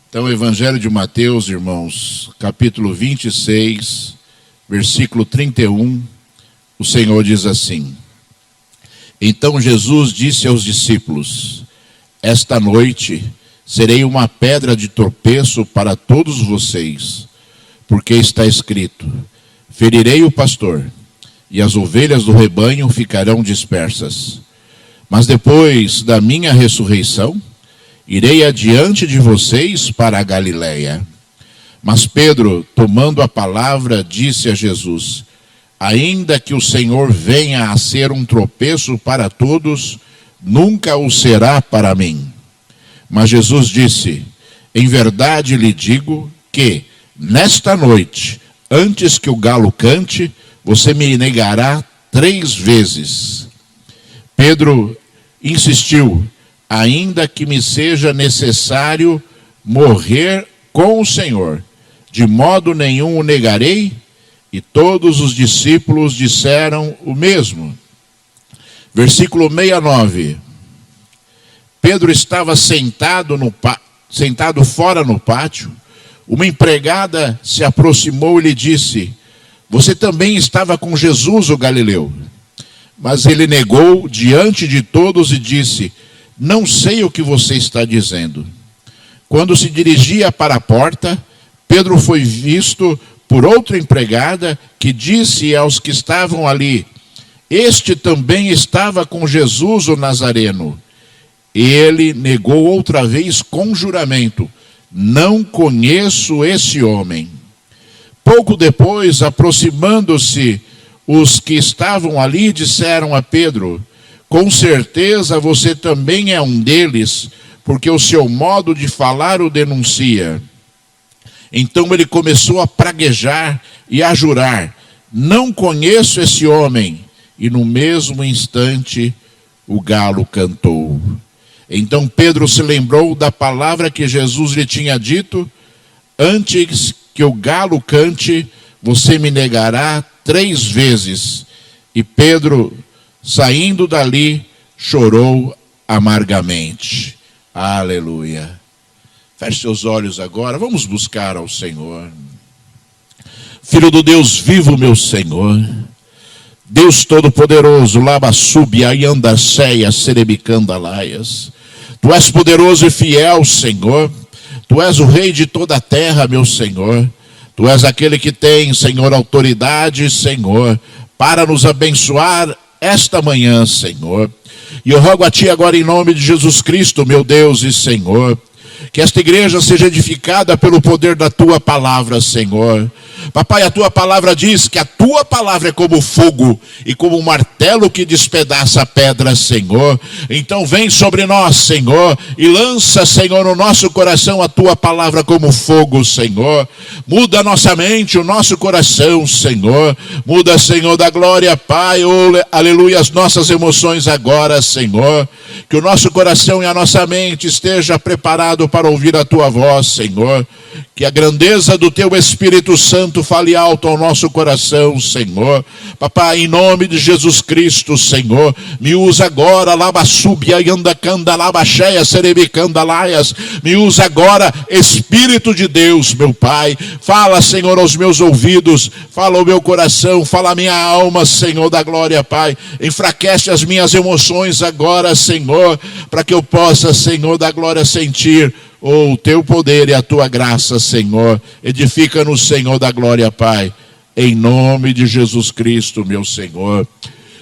Então, Evangelho de Mateus, irmãos, capítulo 26, versículo 31, o Senhor diz assim: Então Jesus disse aos discípulos: Esta noite serei uma pedra de tropeço para todos vocês, porque está escrito: Ferirei o pastor, e as ovelhas do rebanho ficarão dispersas. Mas depois da minha ressurreição, irei adiante de vocês para a Galiléia. Mas Pedro, tomando a palavra, disse a Jesus: Ainda que o Senhor venha a ser um tropeço para todos, nunca o será para mim. Mas Jesus disse: Em verdade lhe digo que, nesta noite, antes que o galo cante, você me negará 3 vezes. Pedro insistiu: Ainda que me seja necessário morrer com o Senhor, de modo nenhum o negarei. E todos os discípulos disseram o mesmo. Versículo 69. Pedro estava sentado fora no pátio. Uma empregada se aproximou e lhe disse: Você também estava com Jesus, o Galileu? Mas ele negou diante de todos e disse: Não sei o que você está dizendo. Quando se dirigia para a porta, Pedro foi visto por outra empregada que disse aos que estavam ali: Este também estava com Jesus, o Nazareno. Ele negou outra vez com juramento: Não conheço esse homem. Pouco depois, aproximando-se os que estavam ali, disseram a Pedro: Com certeza você também é um deles, porque o seu modo de falar o denuncia. Então ele começou a praguejar e a jurar: Não conheço esse homem. E no mesmo instante o galo cantou. Então Pedro se lembrou da palavra que Jesus lhe tinha dito: Antes que o galo cante, você me negará 3 vezes. E Pedro, saindo dali, chorou amargamente. Aleluia. Feche seus olhos agora, vamos buscar ao Senhor. Filho do Deus vivo, meu Senhor, Deus Todo-Poderoso, Labassubia, Iandaceia, Serebicandalaias. Tu és poderoso e fiel, Senhor. Tu és o Rei de toda a terra, meu Senhor. Tu és aquele que tem, Senhor, autoridade, Senhor, para nos abençoar esta manhã, Senhor. E eu rogo a Ti agora em nome de Jesus Cristo, meu Deus e Senhor, que esta igreja seja edificada pelo poder da Tua palavra, Senhor. Papai, a Tua palavra diz que a Tua palavra é como fogo e como um martelo que despedaça a pedra, Senhor. Então vem sobre nós, Senhor, e lança, Senhor, no nosso coração a Tua palavra como fogo, Senhor. Muda a nossa mente, o nosso coração, Senhor. Muda, Senhor da glória, Pai, aleluia, as nossas emoções agora, Senhor. Que o nosso coração e a nossa mente esteja preparado para ouvir a Tua voz, Senhor. Que a grandeza do Teu Espírito Santo fale alto ao nosso coração, Senhor. Papai, em nome de Jesus Cristo, Senhor, me usa agora, Labassubia, Yandacanda, Labacheia, Serebicandalaias. Me usa agora, Espírito de Deus, meu Pai. Fala, Senhor, aos meus ouvidos, fala ao meu coração, fala a minha alma, Senhor da glória, Pai. Enfraquece as minhas emoções agora, Senhor, para que eu possa, Senhor da glória, sentir o Teu poder e a Tua graça, Senhor. Edifica-nos, Senhor da glória, Pai, em nome de Jesus Cristo, meu Senhor.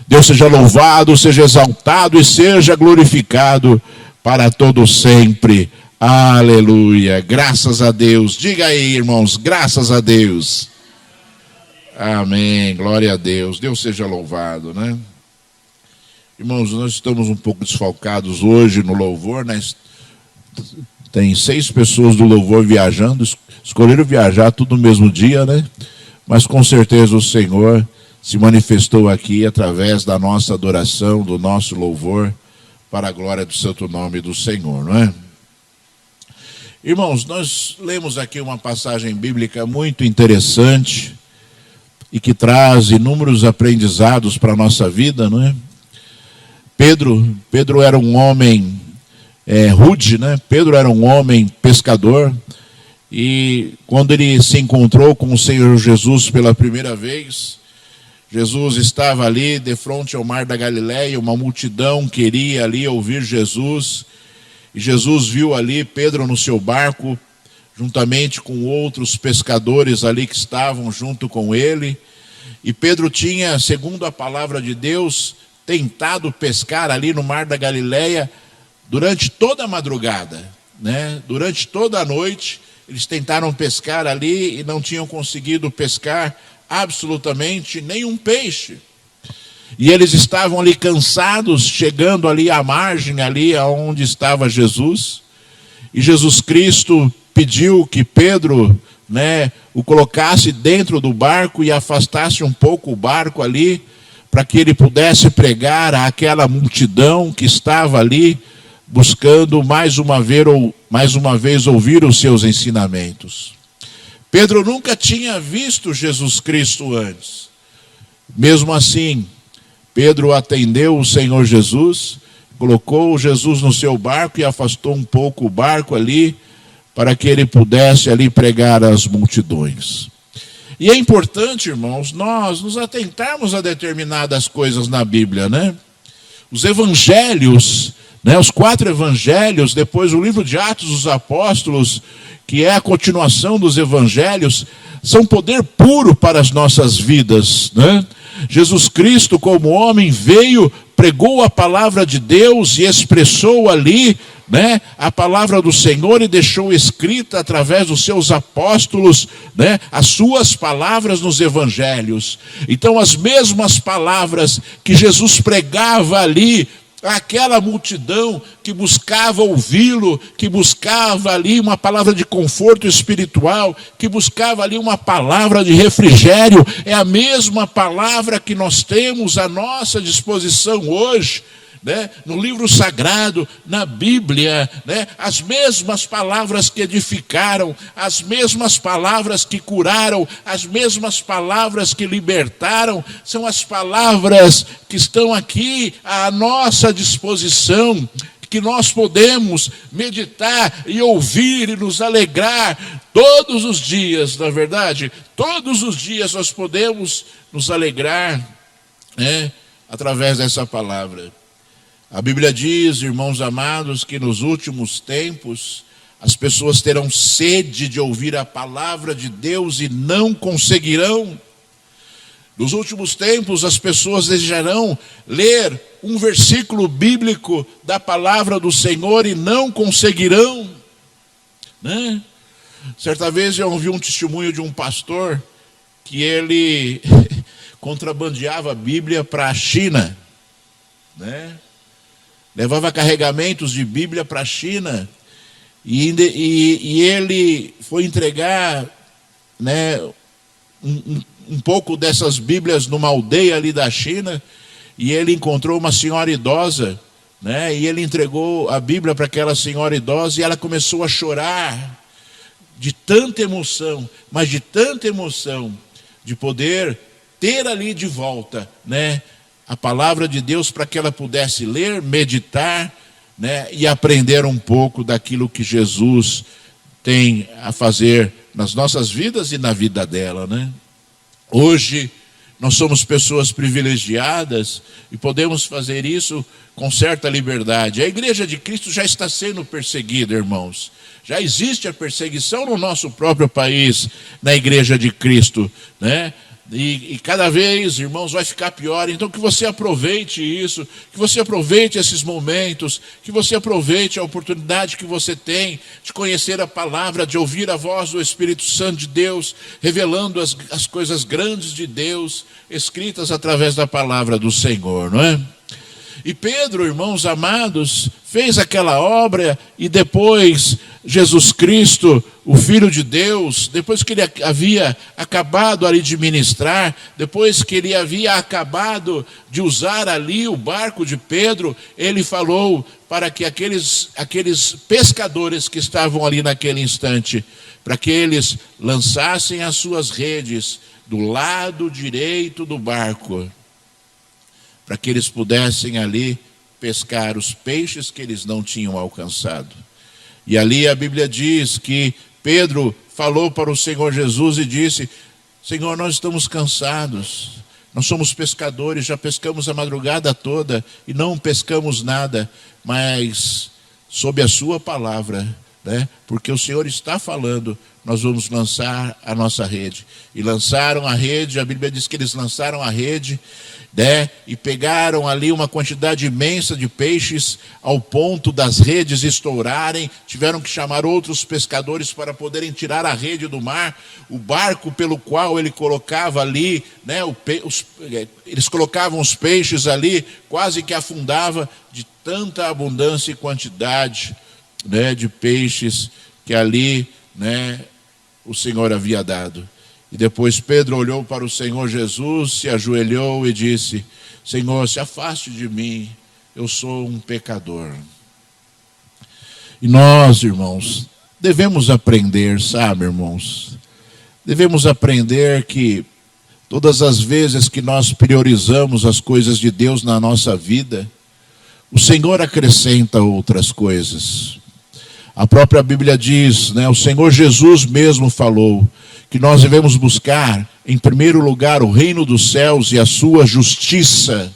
Deus seja louvado, seja exaltado e seja glorificado para todo sempre. Aleluia. Graças a Deus. Diga aí, irmãos, graças a Deus. Amém. Glória a Deus. Deus seja louvado, né? Irmãos, nós estamos um pouco desfalcados hoje no louvor, né? Tem 6 pessoas do louvor viajando, escolheram viajar tudo no mesmo dia, né? Mas com certeza o Senhor se manifestou aqui através da nossa adoração, do nosso louvor, para a glória do santo nome do Senhor, não é? Irmãos, nós lemos aqui uma passagem bíblica muito interessante e que traz inúmeros aprendizados para a nossa vida, não é? Pedro era um homem rude, né? Pedro era um homem pescador, e quando ele se encontrou com o Senhor Jesus pela primeira vez, Jesus estava ali de frente ao mar da Galileia, uma multidão queria ali ouvir Jesus, e Jesus viu ali Pedro no seu barco, juntamente com outros pescadores ali que estavam junto com ele, e Pedro tinha, segundo a palavra de Deus, tentado pescar ali no mar da Galileia durante toda a madrugada, né? Durante toda a noite, eles tentaram pescar ali e não tinham conseguido pescar absolutamente nenhum peixe. E eles estavam ali cansados, chegando ali à margem, ali onde estava Jesus. E Jesus Cristo pediu que Pedro, né, o colocasse dentro do barco e afastasse um pouco o barco ali, para que ele pudesse pregar àquela multidão que estava ali, buscando mais uma vez ouvir os seus ensinamentos. Pedro nunca tinha visto Jesus Cristo antes. Mesmo assim, Pedro atendeu o Senhor Jesus, colocou Jesus no seu barco e afastou um pouco o barco ali, para que ele pudesse ali pregar às multidões. E é importante, irmãos, nós nos atentarmos a determinadas coisas na Bíblia, né? Os evangelhos, né, os 4 evangelhos, depois o livro de Atos dos Apóstolos, que é a continuação dos evangelhos, são poder puro para as nossas vidas, né? Jesus Cristo, como homem, veio, pregou a palavra de Deus e expressou ali, né, a palavra do Senhor, e deixou escrita através dos seus apóstolos, né, as suas palavras nos evangelhos. Então, as mesmas palavras que Jesus pregava ali, aquela multidão que buscava ouvi-lo, que buscava ali uma palavra de conforto espiritual, que buscava ali uma palavra de refrigério, é a mesma palavra que nós temos à nossa disposição hoje, né? No livro sagrado, na Bíblia, né? As mesmas palavras que edificaram, as mesmas palavras que curaram, as mesmas palavras que libertaram, são as palavras que estão aqui à nossa disposição, que nós podemos meditar e ouvir e nos alegrar todos os dias, na verdade. Todos os dias nós podemos nos alegrar, né, através dessa palavra. A Bíblia diz, irmãos amados, que nos últimos tempos as pessoas terão sede de ouvir a palavra de Deus e não conseguirão. Nos últimos tempos as pessoas desejarão ler um versículo bíblico da palavra do Senhor e não conseguirão, né? Certa vez eu ouvi um testemunho de um pastor que ele contrabandeava a Bíblia para a China, né? Levava carregamentos de Bíblia para a China, e ele foi entregar, né, um pouco dessas Bíblias numa aldeia ali da China, e ele encontrou uma senhora idosa, né, e ele entregou a Bíblia para aquela senhora idosa, e ela começou a chorar de tanta emoção, mas de tanta emoção, de poder ter ali de volta, né, a palavra de Deus, para que ela pudesse ler, meditar, né, e aprender um pouco daquilo que Jesus tem a fazer nas nossas vidas e na vida dela, né? Hoje nós somos pessoas privilegiadas e podemos fazer isso com certa liberdade. A igreja de Cristo já está sendo perseguida, irmãos. Já existe a perseguição no nosso próprio país, na igreja de Cristo, né? E cada vez, irmãos, vai ficar pior. Então que você aproveite isso, que você aproveite esses momentos, que você aproveite a oportunidade que você tem de conhecer a palavra, de ouvir a voz do Espírito Santo de Deus, revelando as coisas grandes de Deus, escritas através da palavra do Senhor, não é? E Pedro, irmãos amados, fez aquela obra, e depois Jesus Cristo, o Filho de Deus, depois que ele havia acabado ali de ministrar, depois que ele havia acabado de usar ali o barco de Pedro, ele falou para que aqueles pescadores que estavam ali naquele instante, para que eles lançassem as suas redes do lado direito do barco, para que eles pudessem ali pescar os peixes que eles não tinham alcançado. E ali a Bíblia diz que Pedro falou para o Senhor Jesus e disse: Senhor, nós estamos cansados, nós somos pescadores, já pescamos a madrugada toda e não pescamos nada, mas sob a sua palavra, né? Porque o Senhor está falando, nós vamos lançar a nossa rede. E lançaram a rede, a Bíblia diz que eles lançaram a rede, né? E pegaram ali uma quantidade imensa de peixes, ao ponto das redes estourarem. Tiveram que chamar outros pescadores para poderem tirar a rede do mar. O barco pelo qual ele colocava ali, né? Eles colocavam os peixes ali, quase que afundava de tanta abundância e quantidade, né, de peixes que ali, né, o Senhor havia dado. E depois Pedro olhou para o Senhor Jesus, se ajoelhou e disse: Senhor, se afaste de mim, eu sou um pecador. E nós, irmãos, devemos aprender, sabe, irmãos? Devemos aprender que todas as vezes que nós priorizamos as coisas de Deus na nossa vida, o Senhor acrescenta outras coisas. A própria Bíblia diz, né, o Senhor Jesus mesmo falou que nós devemos buscar, em primeiro lugar, o reino dos céus e a sua justiça,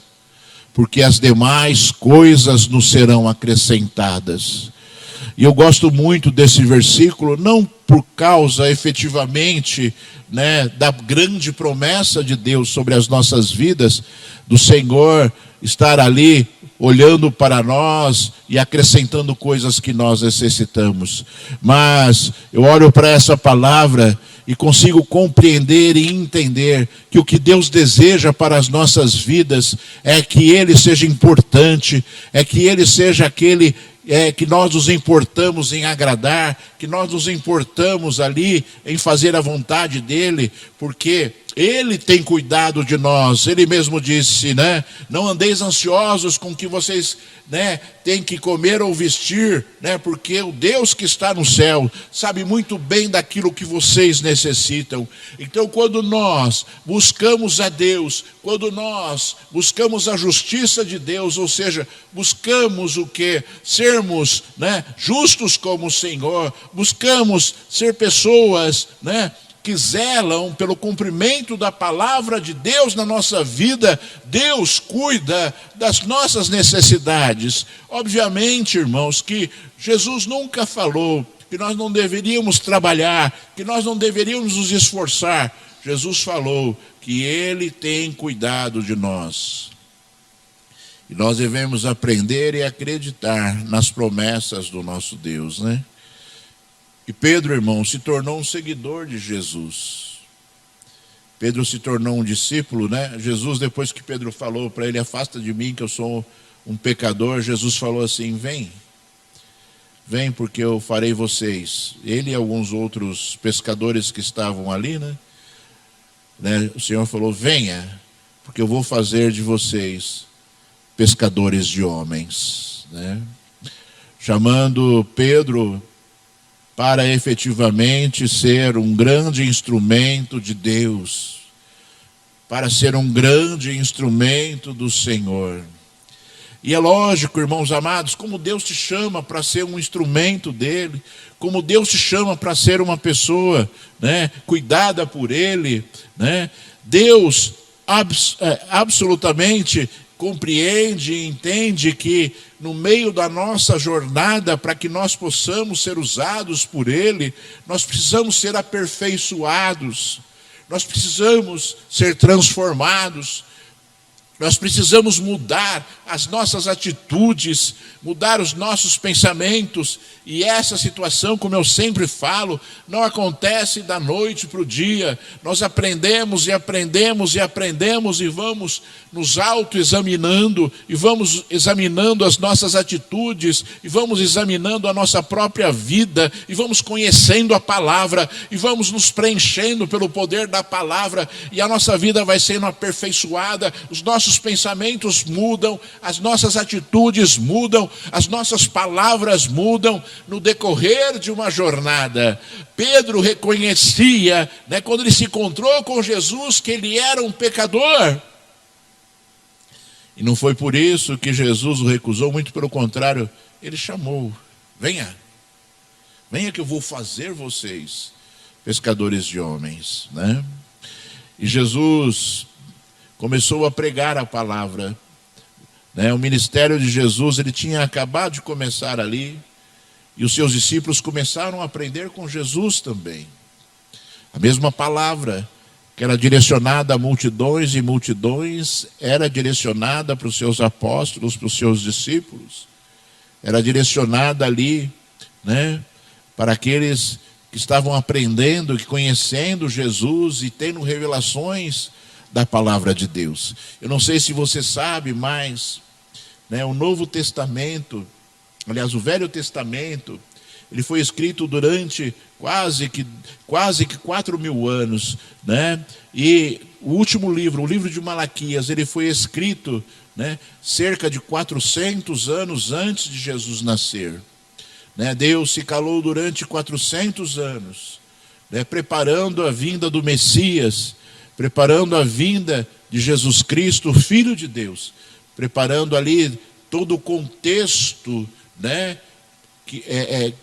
porque as demais coisas nos serão acrescentadas. E eu gosto muito desse versículo, não por causa efetivamente, né, da grande promessa de Deus sobre as nossas vidas, do Senhor estar ali olhando para nós e acrescentando coisas que nós necessitamos. Mas eu olho para essa palavra e consigo compreender e entender que o que Deus deseja para as nossas vidas é que Ele seja importante, é que Ele seja aquele que nós nos importamos em agradar, que nós nos importamos ali em fazer a vontade dEle, porque Ele tem cuidado de nós. Ele mesmo disse, né? Não andeis ansiosos com o que vocês, né, têm que comer ou vestir, né? Porque o Deus que está no céu sabe muito bem daquilo que vocês necessitam. Então, quando nós buscamos a Deus, quando nós buscamos a justiça de Deus, ou seja, buscamos o que? Sermos, né, justos como o Senhor, buscamos ser pessoas, né, que zelam pelo cumprimento da palavra de Deus na nossa vida. Deus cuida das nossas necessidades. Obviamente, irmãos, que Jesus nunca falou que nós não deveríamos trabalhar, que nós não deveríamos nos esforçar. Jesus falou que Ele tem cuidado de nós. E nós devemos aprender e acreditar nas promessas do nosso Deus, né? E Pedro, irmão, se tornou um seguidor de Jesus. Pedro se tornou um discípulo, né? Jesus, depois que Pedro falou para ele: afasta de mim que eu sou um pecador, Jesus falou assim: vem, porque eu farei vocês. Ele e alguns outros pescadores que estavam ali, né? O Senhor falou: venha, porque eu vou fazer de vocês pescadores de homens, né? Chamando Pedro para efetivamente ser um grande instrumento de Deus, para ser um grande instrumento do Senhor. E é lógico, irmãos amados, como Deus te chama para ser um instrumento dEle, como Deus te chama para ser uma pessoa, né, cuidada por Ele, né? Deus absolutamente compreende e entende que no meio da nossa jornada, para que nós possamos ser usados por Ele, nós precisamos ser aperfeiçoados, nós precisamos ser transformados, nós precisamos mudar as nossas atitudes, mudar os nossos pensamentos. E essa situação, como eu sempre falo, não acontece da noite para o dia. Nós aprendemos e aprendemos e aprendemos e vamos nos autoexaminando, e vamos examinando as nossas atitudes, e vamos examinando a nossa própria vida, e vamos conhecendo a palavra, e vamos nos preenchendo pelo poder da palavra, e a nossa vida vai sendo aperfeiçoada, os nossos pensamentos mudam, as nossas atitudes mudam, as nossas palavras mudam no decorrer de uma jornada. Pedro reconhecia, né, quando ele se encontrou com Jesus, que ele era um pecador. E não foi por isso que Jesus o recusou, muito pelo contrário, ele chamou: venha, venha que eu vou fazer vocês pescadores de homens, né? E Jesus começou a pregar a palavra, né? O ministério de Jesus, ele tinha acabado de começar ali, e os seus discípulos começaram a aprender com Jesus também. A mesma palavra que era direcionada a multidões e multidões, era direcionada para os seus apóstolos, para os seus discípulos. Era direcionada ali, né, para aqueles que estavam aprendendo, que conhecendo Jesus e tendo revelações da palavra de Deus. Eu não sei se você sabe, mas, né, o Novo Testamento, aliás, o Velho Testamento, ele foi escrito durante quase que 4.000 anos, né? E o último livro, o livro de Malaquias, ele foi escrito, né, cerca de 400 anos antes de Jesus nascer, né? Deus se calou durante 400 anos, né, preparando a vinda do Messias, preparando a vinda de Jesus Cristo, Filho de Deus, preparando ali todo o contexto, né,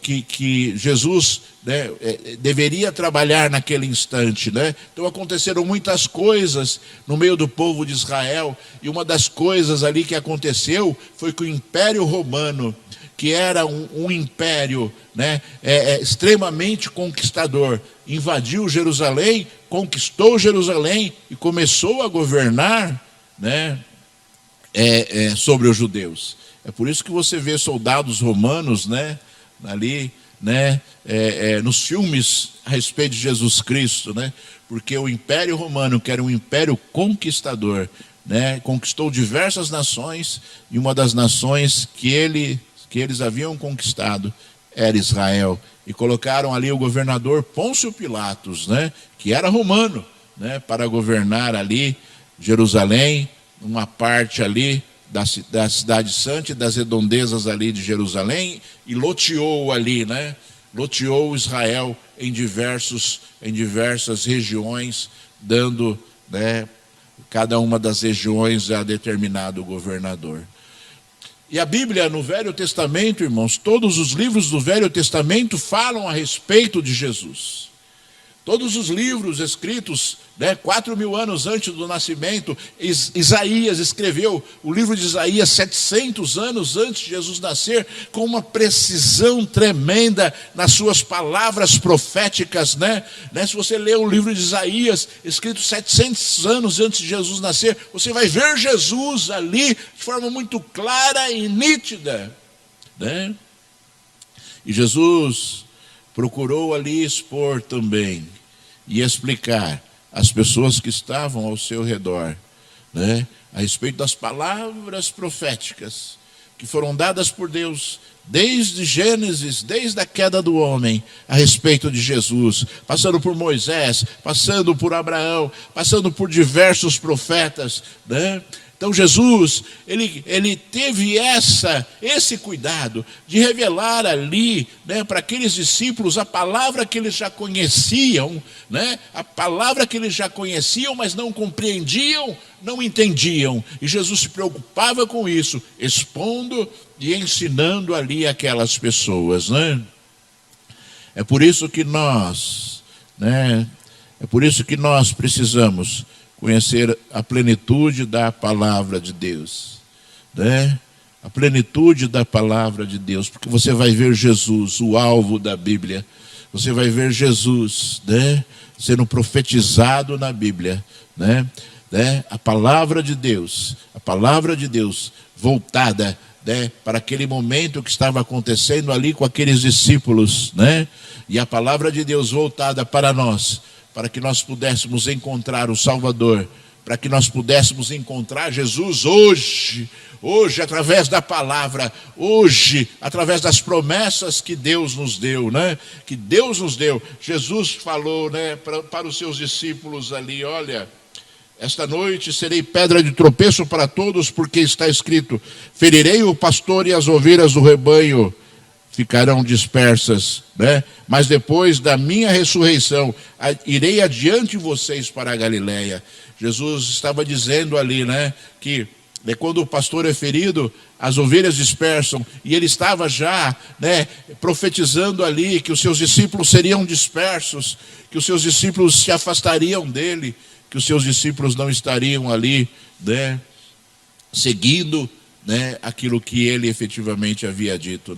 que Jesus, né, deveria trabalhar naquele instante, né? Então aconteceram muitas coisas no meio do povo de Israel, e uma das coisas ali que aconteceu foi que o Império Romano, que era um império, né, extremamente conquistador, invadiu Jerusalém, conquistou Jerusalém e começou a governar, né, sobre os judeus. É por isso que você vê soldados romanos, né, ali, né, nos filmes a respeito de Jesus Cristo, né, porque o Império Romano, que era um império conquistador, né, conquistou diversas nações, e uma das nações que eles haviam conquistado era Israel, e colocaram ali o governador Pôncio Pilatos, né, que era romano, né, para governar ali Jerusalém, uma parte ali da cidade santa e das redondezas ali de Jerusalém, e loteou ali, né? Loteou Israel em diversas regiões, dando, né, cada uma das regiões a determinado governador. E a Bíblia, no Velho Testamento, irmãos, todos os livros do Velho Testamento falam a respeito de Jesus. Todos os livros escritos, né, 4.000 anos antes do nascimento, Isaías escreveu o livro de Isaías 700 anos antes de Jesus nascer, com uma precisão tremenda nas suas palavras proféticas, né? Se você ler o livro de Isaías, escrito 700 anos antes de Jesus nascer, você vai ver Jesus ali de forma muito clara e nítida, né? E Jesus procurou ali expor também e explicar às pessoas que estavam ao seu redor, né, a respeito das palavras proféticas que foram dadas por Deus desde Gênesis, desde a queda do homem, a respeito de Jesus, passando por Moisés, passando por Abraão, passando por diversos profetas, né? Então Jesus, ele teve esse cuidado de revelar ali, né, para aqueles discípulos a palavra que eles já conheciam, né, a palavra que eles já conheciam, mas não compreendiam, não entendiam. E Jesus se preocupava com isso, expondo e ensinando ali aquelas pessoas, né? É por isso que nós precisamos conhecer a plenitude da palavra de Deus, né? A plenitude da palavra de Deus, porque você vai ver Jesus, o alvo da Bíblia, você vai ver Jesus, né, sendo profetizado na Bíblia, né? A palavra de Deus voltada, né, para aquele momento que estava acontecendo ali com aqueles discípulos, né? E a palavra de Deus voltada para nós, para que nós pudéssemos encontrar o Salvador, para que nós pudéssemos encontrar Jesus hoje através da palavra, hoje através das promessas que Deus nos deu, né? Que Deus nos deu. Jesus falou, né, para os seus discípulos ali: olha, esta noite serei pedra de tropeço para todos, porque está escrito: ferirei o pastor e as ovelhas do rebanho ficarão dispersas, né? Mas depois da minha ressurreição, irei adiante de vocês para a Galileia. Jesus estava dizendo ali, né, que Quando o pastor é ferido, as ovelhas dispersam, e ele estava já, profetizando ali que os seus discípulos seriam dispersos, que os seus discípulos se afastariam dele, que os seus discípulos não estariam ali, seguindo, aquilo que ele efetivamente havia dito,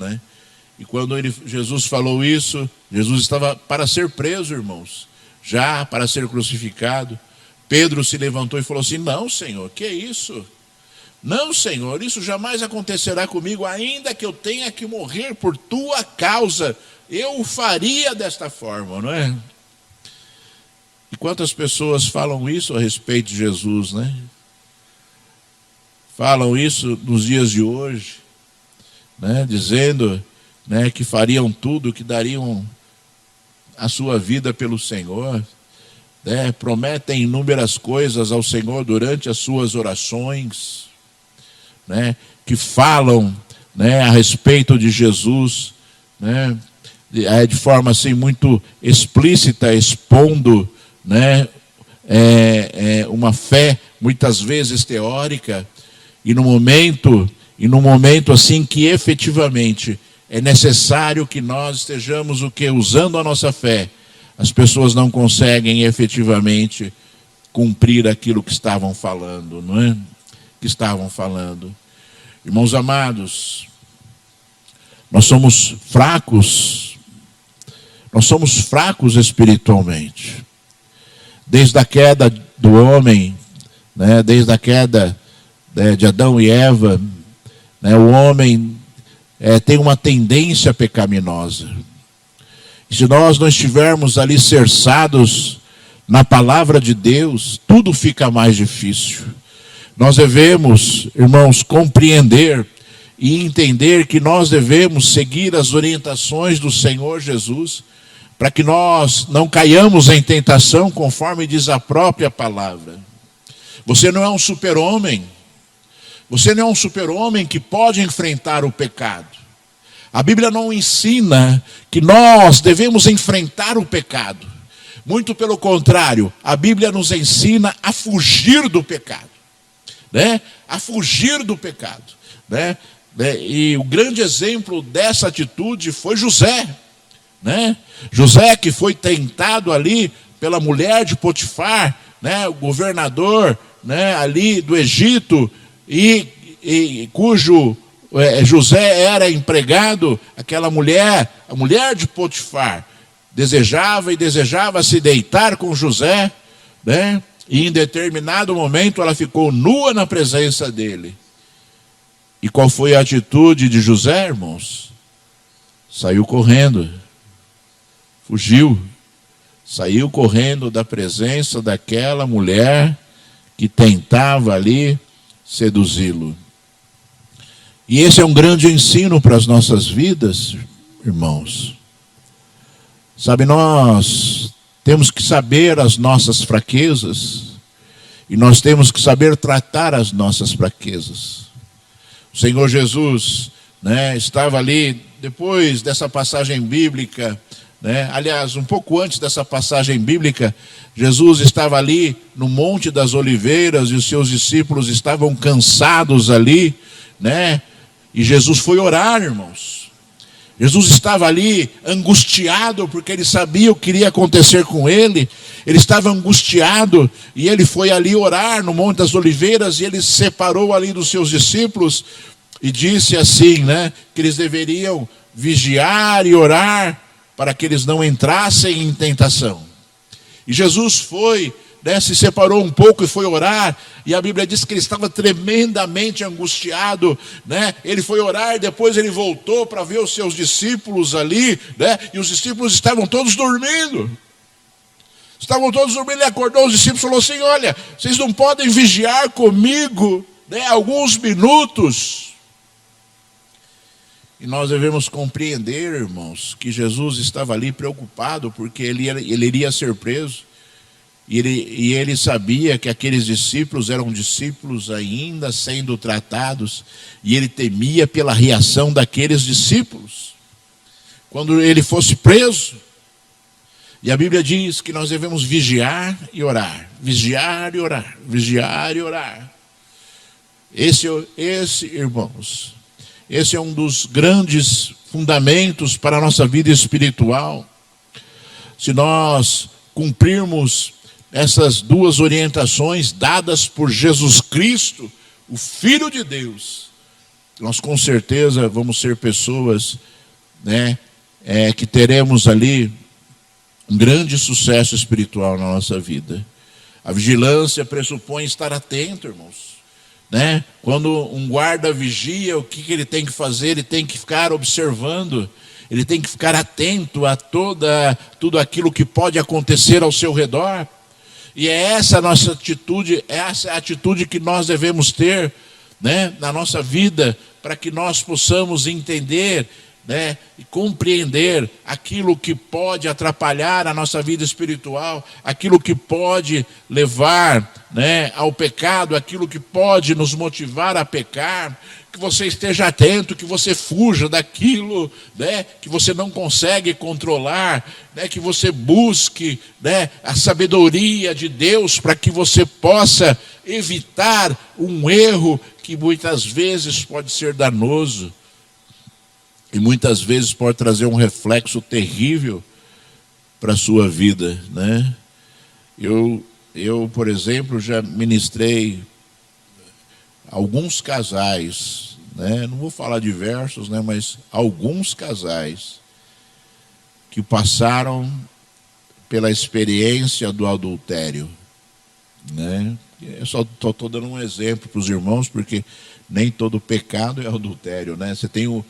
E quando Jesus falou isso, Jesus estava para ser preso, irmãos, já para ser crucificado. Pedro se levantou e falou assim: não, Senhor, que é isso? Não, Senhor, isso jamais acontecerá comigo, ainda que eu tenha que morrer por tua causa, eu o faria desta forma, não é? E quantas pessoas falam isso a respeito de Jesus, Falam isso nos dias de hoje, dizendo, que fariam tudo, que dariam a sua vida pelo Senhor, prometem inúmeras coisas ao Senhor durante as suas orações, que falam, a respeito de Jesus, de forma assim muito explícita, expondo, uma fé muitas vezes teórica, e no momento assim que efetivamente é necessário que nós estejamos usando a nossa fé, as pessoas não conseguem efetivamente cumprir aquilo que estavam falando, que estavam falando. Irmãos amados, nós somos fracos espiritualmente. Desde a queda do homem, desde a queda de Adão e Eva, o homem tem uma tendência pecaminosa. E se nós não estivermos alicerçados na palavra de Deus, tudo fica mais difícil. Nós devemos, irmãos, compreender e entender que nós devemos seguir as orientações do Senhor Jesus, para que nós não caiamos em tentação, conforme diz a própria palavra. Você não é um super-homem. Você não é um super-homem que pode enfrentar o pecado. A Bíblia não ensina que nós devemos enfrentar o pecado. Muito pelo contrário, a Bíblia nos ensina a fugir do pecado. A fugir do pecado. E o grande exemplo dessa atitude foi José. José, que foi tentado ali pela mulher de Potifar, o governador ali do Egito, e cujo José era empregado, aquela mulher, a mulher de Potifar, desejava se deitar com José, e em determinado momento ela ficou nua na presença dele. E qual foi a atitude de José, irmãos? Saiu correndo, fugiu, saiu correndo da presença daquela mulher que tentava ali seduzi-lo. E esse é um grande ensino para as nossas vidas, irmãos. Sabe, nós temos que saber as nossas fraquezas, e nós temos que saber tratar as nossas fraquezas. O Senhor Jesus, estava ali, depois dessa passagem bíblica, aliás, um pouco antes dessa passagem bíblica, Jesus estava ali no Monte das Oliveiras, e os seus discípulos estavam cansados ali, e Jesus foi orar, irmãos. Jesus estava ali angustiado, porque ele sabia o que iria acontecer com ele. Ele estava angustiado, e ele foi ali orar no Monte das Oliveiras, e ele se separou ali dos seus discípulos, e disse assim, que eles deveriam vigiar e orar, para que eles não entrassem em tentação. E Jesus foi, se separou um pouco e foi orar, e a Bíblia diz que ele estava tremendamente angustiado, ele foi orar, depois ele voltou para ver os seus discípulos ali, e os discípulos estavam todos dormindo. Ele acordou os discípulos e falou assim: olha, vocês não podem vigiar comigo, alguns minutos. E nós devemos compreender, irmãos, que Jesus estava ali preocupado, porque ele iria ser preso. E ele sabia que aqueles discípulos eram discípulos ainda sendo tratados, e ele temia pela reação daqueles discípulos quando ele fosse preso. E a Bíblia diz que nós devemos vigiar e orar, vigiar e orar, vigiar e orar. Esse, irmãos, esse é um dos grandes fundamentos para a nossa vida espiritual. Se nós cumprirmos essas duas orientações dadas por Jesus Cristo, o Filho de Deus, nós com certeza vamos ser pessoas, né, que teremos ali um grande sucesso espiritual na nossa vida. A vigilância pressupõe estar atento, irmãos, né? Quando um guarda vigia, o que ele tem que fazer? Ele tem que ficar observando, ele tem que ficar atento a tudo aquilo que pode acontecer ao seu redor. E é essa a nossa atitude, essa é a atitude que nós devemos ter, né, na nossa vida, para que nós possamos entender, né, e compreender aquilo que pode atrapalhar a nossa vida espiritual, aquilo que pode levar, né, ao pecado, aquilo que pode nos motivar a pecar. Que você esteja atento, que você fuja daquilo, né, que você não consegue controlar, né, que você busque, né, a sabedoria de Deus para que você possa evitar um erro que muitas vezes pode ser danoso. E muitas vezes pode trazer um reflexo terrível para a sua vida, né? Eu, por exemplo, já ministrei alguns casais, né? Não vou falar diversos, né? Mas alguns casais que passaram pela experiência do adultério, né? Eu só estou dando um exemplo para os irmãos, porque nem todo pecado é adultério, né? Você tem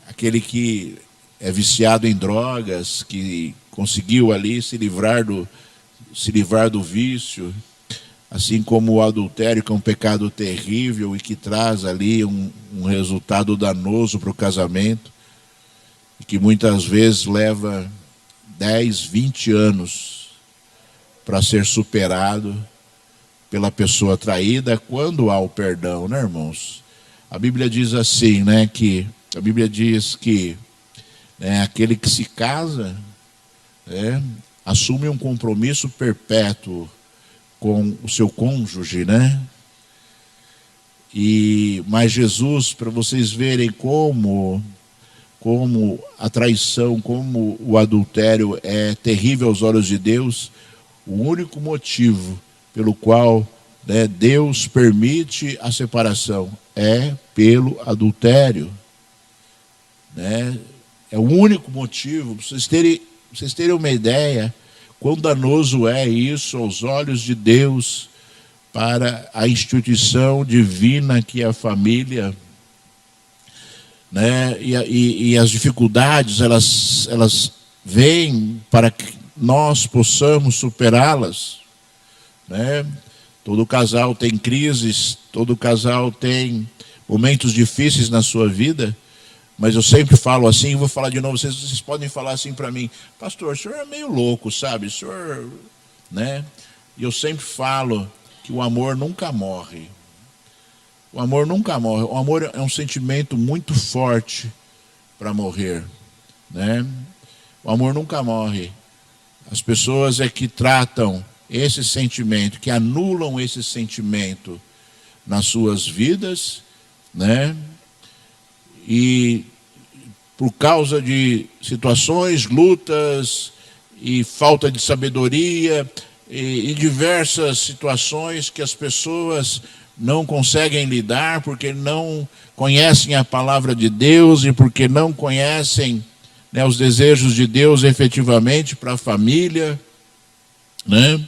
aquele que é viciado em drogas, que conseguiu ali se livrar do vício, assim como o adultério, que é um pecado terrível e que traz ali um resultado danoso para o casamento, e que muitas vezes leva 10, 20 anos para ser superado pela pessoa traída, quando há o perdão, né, irmãos? A Bíblia diz assim, né, a Bíblia diz que, né, aquele que se casa, assume um compromisso perpétuo com o seu cônjuge, né? Mas Jesus, para vocês verem como a traição, como o adultério é terrível aos olhos de Deus, o único motivo pelo qual, né, Deus permite a separação é pelo adultério. Né? É o único motivo. Para vocês terem uma ideia quão danoso é isso aos olhos de Deus para a instituição divina que é a família, né? E as dificuldades elas vêm para que nós possamos superá-las, né? Todo casal tem crises, todo casal tem momentos difíceis na sua vida. Mas eu sempre falo assim, vou falar de novo, vocês podem falar assim para mim: pastor, o senhor é meio louco, sabe? O senhor, né? E eu sempre falo que o amor nunca morre. O amor nunca morre. O amor é um sentimento muito forte para morrer, né? O amor nunca morre. As pessoas é que tratam esse sentimento, que anulam esse sentimento nas suas vidas, né? E por causa de situações, lutas e falta de sabedoria e diversas situações que as pessoas não conseguem lidar porque não conhecem a palavra de Deus e porque não conhecem, né, os desejos de Deus efetivamente para a família, né?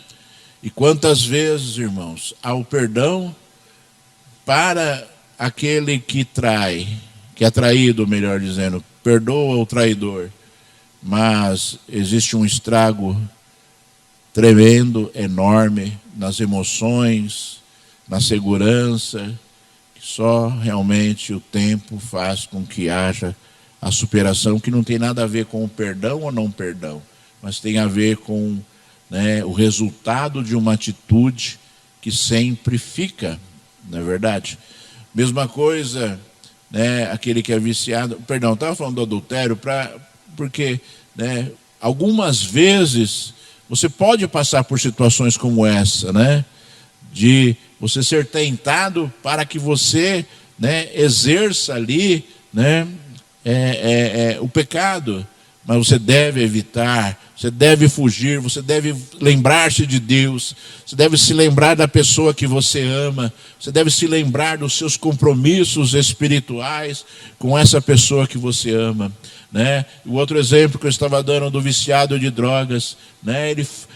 E quantas vezes, irmãos, há o perdão para aquele que trai, que é traído, melhor dizendo, perdoa o traidor, mas existe um estrago tremendo, enorme, nas emoções, na segurança, que só realmente o tempo faz com que haja a superação, que não tem nada a ver com o perdão ou não perdão, mas tem a ver com, né, o resultado de uma atitude que sempre fica, não é verdade? Mesma coisa, né, aquele que é viciado, perdão, estava falando do adultério, porque, né, algumas vezes você pode passar por situações como essa, né, de você ser tentado para que você, né, exerça ali, né, o pecado. Mas você deve evitar, você deve fugir, você deve lembrar-se de Deus, você deve se lembrar da pessoa que você ama, você deve se lembrar dos seus compromissos espirituais com essa pessoa que você ama, né? O outro exemplo que eu estava dando do viciado de drogas, né?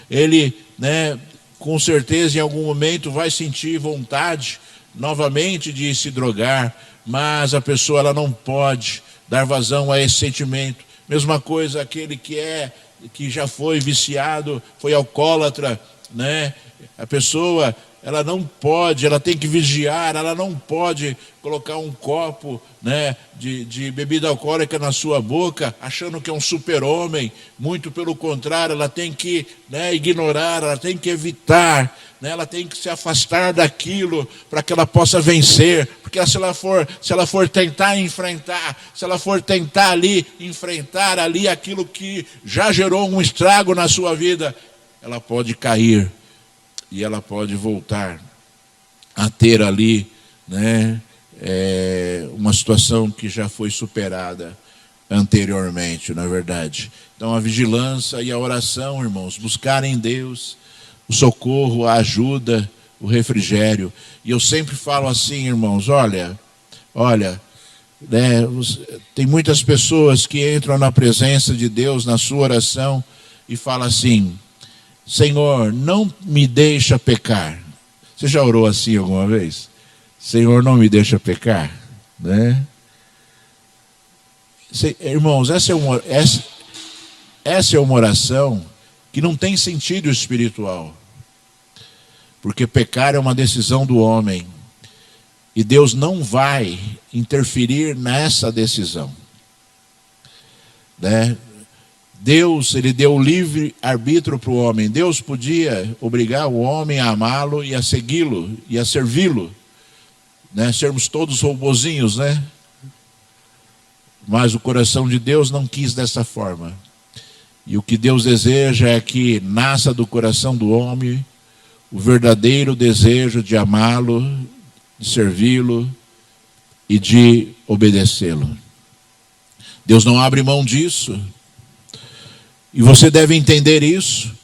Ele, né, com certeza em algum momento vai sentir vontade novamente de se drogar, mas a pessoa ela não pode dar vazão a esse sentimento. Mesma coisa aquele que já foi viciado, foi alcoólatra, né? A pessoa, ela não pode, ela tem que vigiar, ela não pode colocar um copo, né, de bebida alcoólica na sua boca, achando que é um super-homem. Muito pelo contrário, ela tem que, né, ignorar, ela tem que evitar, né, ela tem que se afastar daquilo para que ela possa vencer. Porque se ela for tentar enfrentar, se ela for tentar ali enfrentar ali aquilo que já gerou um estrago na sua vida, ela pode cair e ela pode voltar a ter ali, né, uma situação que já foi superada anteriormente, na verdade. Então a vigilância e a oração, irmãos, buscar em Deus o socorro, a ajuda, o refrigério. E eu sempre falo assim, irmãos, olha, né, tem muitas pessoas que entram na presença de Deus, na sua oração, e falam assim: Senhor, não me deixa pecar. Você já orou assim alguma vez? Senhor, não me deixa pecar, né? Irmãos, essa é uma oração que não tem sentido espiritual, porque pecar é uma decisão do homem, e Deus não vai interferir nessa decisão, né? Deus, ele deu livre arbítrio para o homem. Deus podia obrigar o homem a amá-lo e a segui-lo e a servi-lo, né? Sermos todos robozinhos, né? Mas o coração de Deus não quis dessa forma. E o que Deus deseja é que nasça do coração do homem o verdadeiro desejo de amá-lo, de servi-lo e de obedecê-lo. Deus não abre mão disso. E você deve entender isso.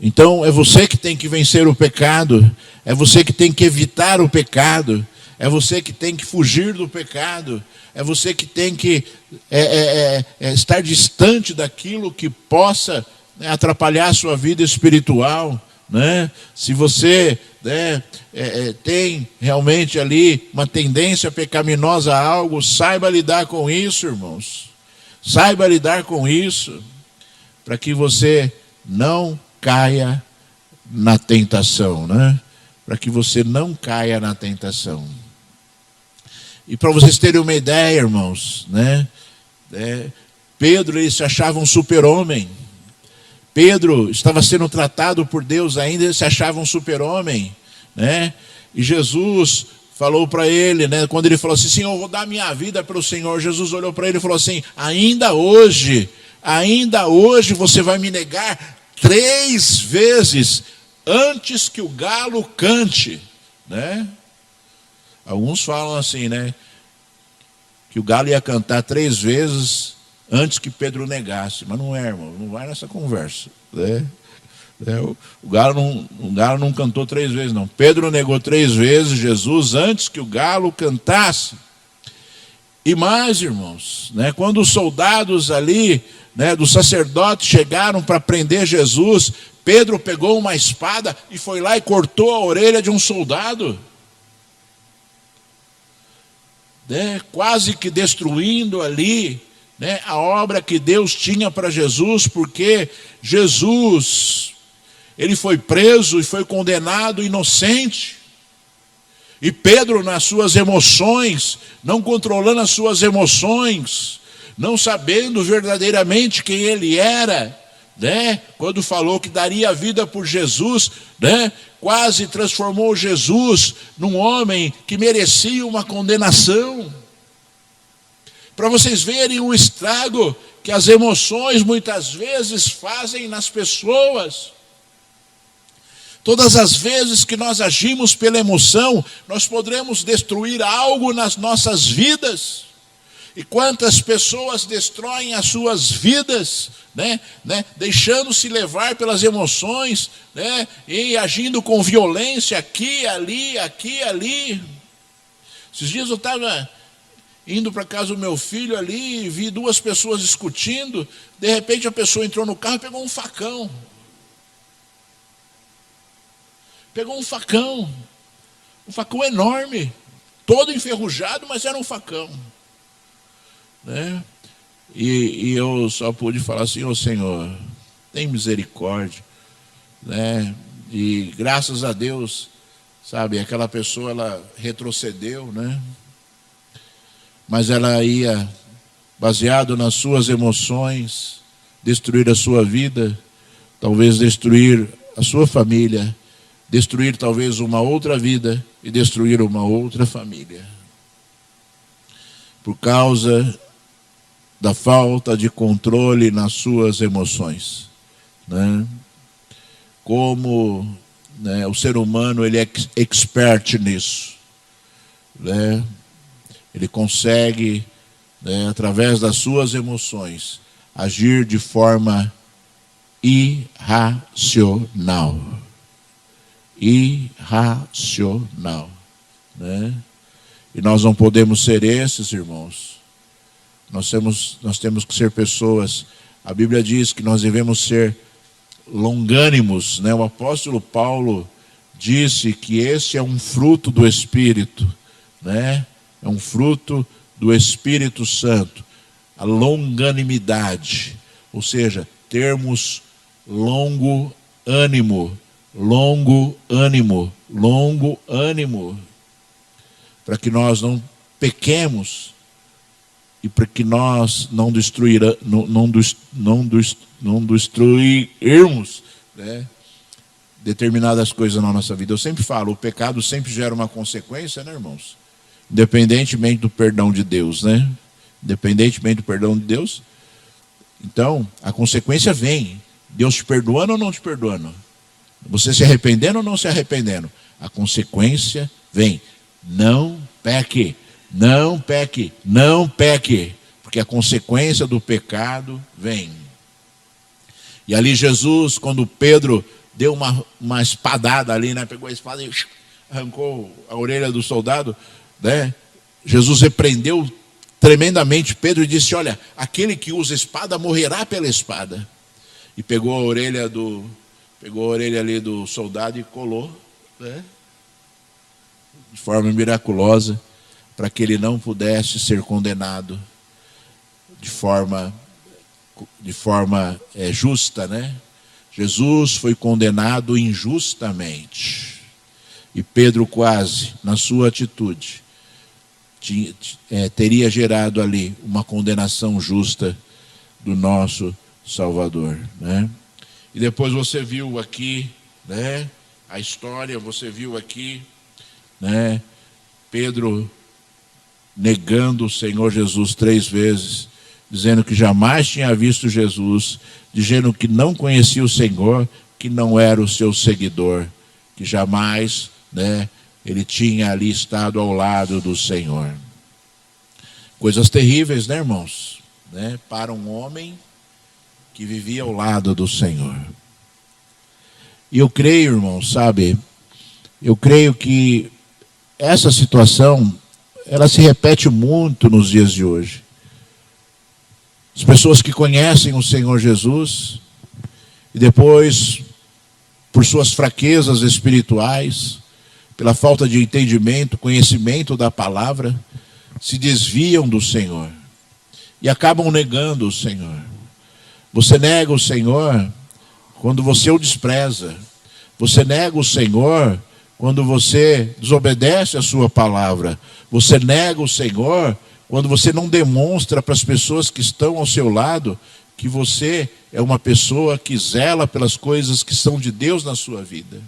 Então é você que tem que vencer o pecado, é você que tem que evitar o pecado, é você que tem que fugir do pecado, é você que tem que estar distante daquilo que possa, né, atrapalhar a sua vida espiritual, né? Se você, né, tem realmente ali uma tendência pecaminosa a algo, saiba lidar com isso, irmãos. Saiba lidar com isso, para que você não caia na tentação, né? Para que você não caia na tentação. E para vocês terem uma ideia, irmãos, né? Pedro, ele se achava um super-homem. Pedro estava sendo tratado por Deus ainda, ele se achava um super-homem, né? E Jesus falou para ele, né, quando ele falou assim: Senhor, eu vou dar minha vida para o Senhor. Jesus olhou para ele e falou assim: ainda hoje você vai me negar 3 vezes antes que o galo cante, né? Alguns falam assim, né, que o galo ia cantar 3 vezes antes que Pedro negasse. Mas não é, irmão, não vai nessa conversa, né? O galo não cantou 3 vezes, não. Pedro negou 3 vezes Jesus antes que o galo cantasse. E mais, irmãos, né, quando os soldados ali, né, dos sacerdotes chegaram para prender Jesus, Pedro pegou uma espada e foi lá e cortou a orelha de um soldado, né, quase que destruindo ali, né, a obra que Deus tinha para Jesus, porque Jesus, ele foi preso e foi condenado inocente. E Pedro, nas suas emoções, não controlando as suas emoções, não sabendo verdadeiramente quem ele era, né, quando falou que daria a vida por Jesus, né, quase transformou Jesus num homem que merecia uma condenação. Para vocês verem o estrago que as emoções muitas vezes fazem nas pessoas. Todas as vezes que nós agimos pela emoção, nós poderemos destruir algo nas nossas vidas. E quantas pessoas destroem as suas vidas, deixando-se levar pelas emoções, e agindo com violência aqui, ali. Esses dias eu estava indo para casa do meu filho ali, vi duas pessoas discutindo, de repente a pessoa entrou no carro e pegou um facão. Um facão enorme, todo enferrujado, mas era um facão. E eu só pude falar assim: ô Senhor, tem misericórdia. E graças a Deus, sabe, aquela pessoa, ela retrocedeu, mas ela ia, baseado nas suas emoções, destruir a sua vida, talvez destruir a sua família, destruir talvez uma outra vida e destruir uma outra família. Por causa da falta de controle nas suas emoções. Como o ser humano, ele é expert nisso. Ele consegue, através das suas emoções, agir de forma irracional. E nós não podemos ser esses, irmãos. Nós temos que ser pessoas. A Bíblia diz que nós devemos ser longânimos, O apóstolo Paulo disse que esse é um fruto do Espírito, É um fruto do Espírito Santo, a longanimidade, ou seja, termos longo ânimo, para que nós não pequemos e para que nós não destruirmos determinadas coisas na nossa vida. Eu sempre falo, o pecado sempre gera uma consequência, irmãos? Independentemente do perdão de Deus, Independentemente do perdão de Deus, então a consequência vem. Deus te perdoando ou não te perdoando? Você se arrependendo ou não se arrependendo? A consequência vem. Não peque, porque a consequência do pecado vem. E ali Jesus, quando Pedro deu uma espadada ali, pegou a espada e arrancou a orelha do soldado, Jesus repreendeu tremendamente Pedro e disse: olha, aquele que usa espada morrerá pela espada. E pegou a orelha ali do soldado e colou, de forma miraculosa, para que ele não pudesse ser condenado de forma justa, Jesus foi condenado injustamente. E Pedro quase, na sua atitude, teria gerado ali uma condenação justa do nosso Salvador, E depois você viu aqui, a história, você viu aqui, Pedro negando o Senhor Jesus 3 vezes, dizendo que jamais tinha visto Jesus, dizendo que não conhecia o Senhor, que não era o seu seguidor, que jamais, ele tinha ali estado ao lado do Senhor. Coisas terríveis, irmãos, para um homem que vivia ao lado do Senhor. E eu creio, irmãos, eu creio que essa situação, ela se repete muito nos dias de hoje. As pessoas que conhecem o Senhor Jesus, e depois, por suas fraquezas espirituais, pela falta de entendimento, conhecimento da palavra, se desviam do Senhor e acabam negando o Senhor. Você nega o Senhor quando você o despreza. Você nega o Senhor quando você desobedece a sua palavra. Você nega o Senhor quando você não demonstra para as pessoas que estão ao seu lado que você é uma pessoa que zela pelas coisas que são de Deus na sua vida.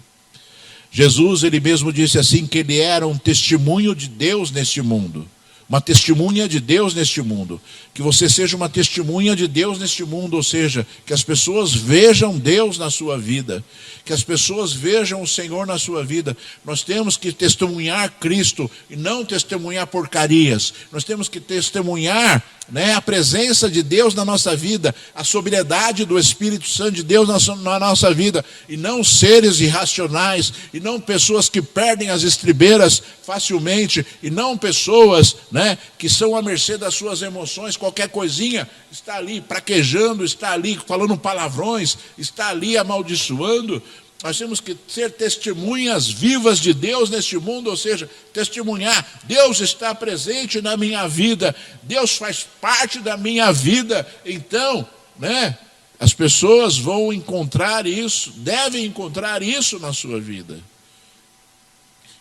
Jesus, ele mesmo disse assim, que ele era um testemunho de Deus neste mundo, uma testemunha de Deus neste mundo. Que você seja uma testemunha de Deus neste mundo, ou seja, que as pessoas vejam Deus na sua vida, que as pessoas vejam o Senhor na sua vida. Nós temos que testemunhar Cristo e não testemunhar porcarias. Nós temos que testemunhar, né, a presença de Deus na nossa vida, a sobriedade do Espírito Santo de Deus na nossa vida, e não seres irracionais, e não pessoas que perdem as estribeiras facilmente, e não pessoas, né, que são à mercê das suas emoções. Qualquer coisinha está ali praquejando, está ali falando palavrões, está ali amaldiçoando. Nós temos que ser testemunhas vivas de Deus neste mundo, ou seja, testemunhar: Deus está presente na minha vida, Deus faz parte da minha vida. Então, né, as pessoas vão encontrar isso, devem encontrar isso na sua vida.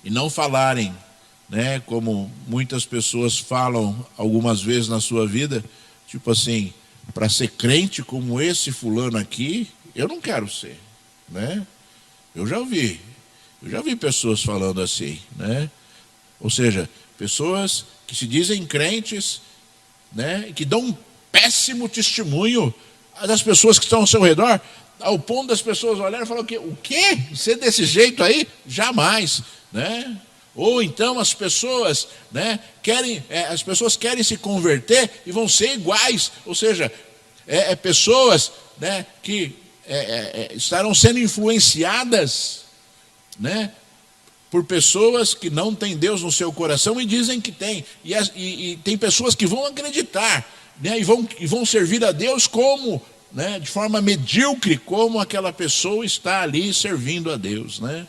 E não falarem, né, como muitas pessoas falam algumas vezes na sua vida, tipo assim: para ser crente como esse fulano aqui, eu não quero ser, né? Eu já vi pessoas falando assim, né? Ou seja, pessoas que se dizem crentes, né, e que dão um péssimo testemunho das pessoas que estão ao seu redor, ao ponto das pessoas olharem e falar: o quê? Ser desse jeito aí? Jamais, né? Ou então as pessoas, né, querem se converter e vão ser iguais, ou seja, pessoas, né, que estarão sendo influenciadas, né, por pessoas que não têm Deus no seu coração e dizem que tem. E tem pessoas que vão acreditar, né, e vão servir a Deus como, né, de forma medíocre, como aquela pessoa está ali servindo a Deus, né?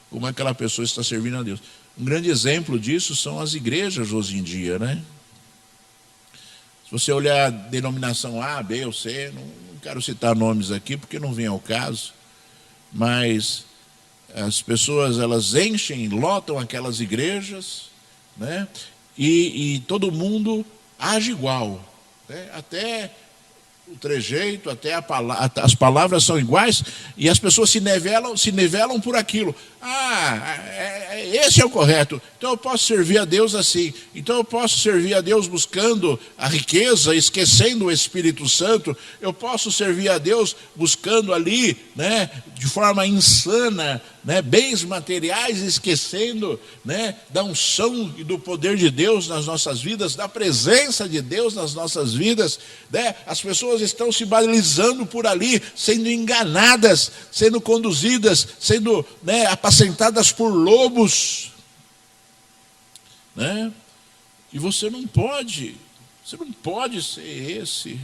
Como aquela pessoa está servindo a Deus. Um grande exemplo disso são as igrejas hoje em dia, né? Se você olhar a denominação A, B ou C, não quero citar nomes aqui porque não vem ao caso, mas as pessoas, elas enchem, lotam aquelas igrejas, né? E todo mundo age igual, né? Até o trejeito, até as palavras são iguais, e as pessoas se nivelam por aquilo. Esse é o correto, então eu posso servir a Deus assim, então eu posso servir a Deus buscando a riqueza, esquecendo o Espírito Santo, eu posso servir a Deus buscando ali, né, de forma insana, né, bens materiais, esquecendo, né, da unção e do poder de Deus nas nossas vidas, da presença de Deus nas nossas vidas, né? As pessoas estão se balizando por ali, sendo enganadas, sendo conduzidas, sendo, né, apacentadas por lobos, né? E você não pode ser esse.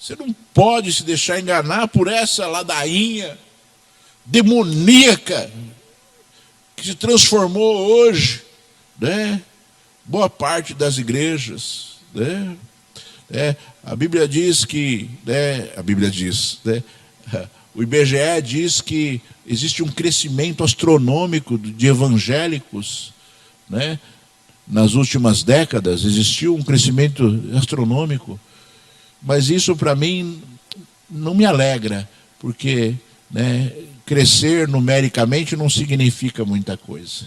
Você não pode se deixar enganar por essa ladainha demoníaca que se transformou hoje, né, boa parte das igrejas, né? A Bíblia diz que, né, o IBGE diz que existe um crescimento astronômico de evangélicos, né? Nas últimas décadas existiu um crescimento astronômico, mas isso para mim não me alegra, porque, né, crescer numericamente não significa muita coisa.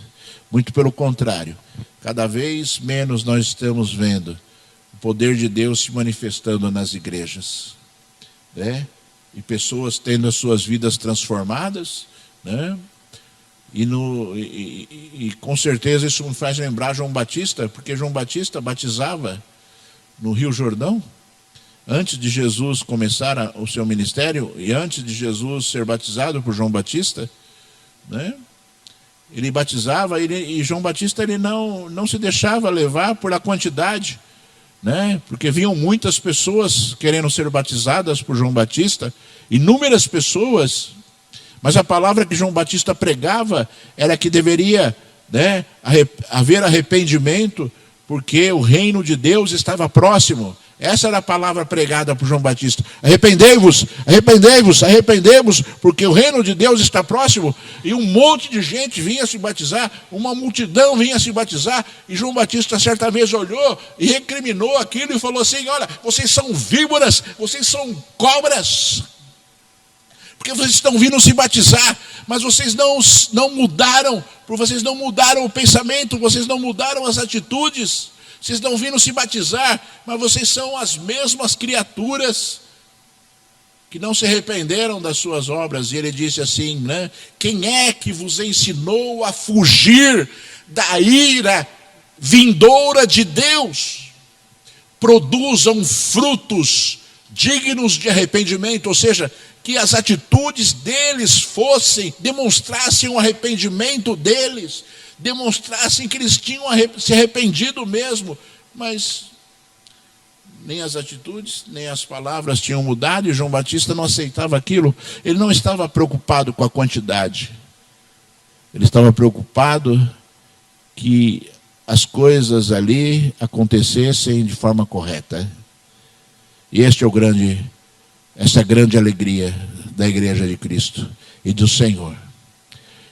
Muito pelo contrário, cada vez menos nós estamos vendo o poder de Deus se manifestando nas igrejas, né? E pessoas tendo as suas vidas transformadas, né? E com certeza isso me faz lembrar João Batista, porque João Batista batizava no Rio Jordão, antes de Jesus começar o seu ministério, e antes de Jesus ser batizado por João Batista, né? Ele batizava, e João Batista ele não se deixava levar por a quantidade, né? Porque vinham muitas pessoas querendo ser batizadas por João Batista, inúmeras pessoas, mas a palavra que João Batista pregava era que deveria, né, haver arrependimento, porque o reino de Deus estava próximo. Essa era a palavra pregada por João Batista: arrependei-vos, arrependei-vos, arrependei-vos, porque o reino de Deus está próximo. E um monte de gente vinha se batizar, uma multidão vinha se batizar, e João Batista certa vez olhou e recriminou aquilo e falou assim: olha, vocês são víboras, vocês são cobras, porque vocês estão vindo se batizar, mas vocês não mudaram, vocês não mudaram o pensamento, vocês não mudaram as atitudes, vocês não viram se batizar, mas vocês são as mesmas criaturas que não se arrependeram das suas obras. E ele disse assim, né? Quem é que vos ensinou a fugir da ira vindoura de Deus? Produzam frutos dignos de arrependimento, ou seja, que as atitudes deles demonstrassem o arrependimento deles, demonstrassem que eles tinham se arrependido mesmo, mas nem as atitudes, nem as palavras tinham mudado, e João Batista não aceitava aquilo. Ele não estava preocupado com a quantidade, ele estava preocupado que as coisas ali acontecessem de forma correta. E essa é a grande alegria da Igreja de Cristo e do Senhor,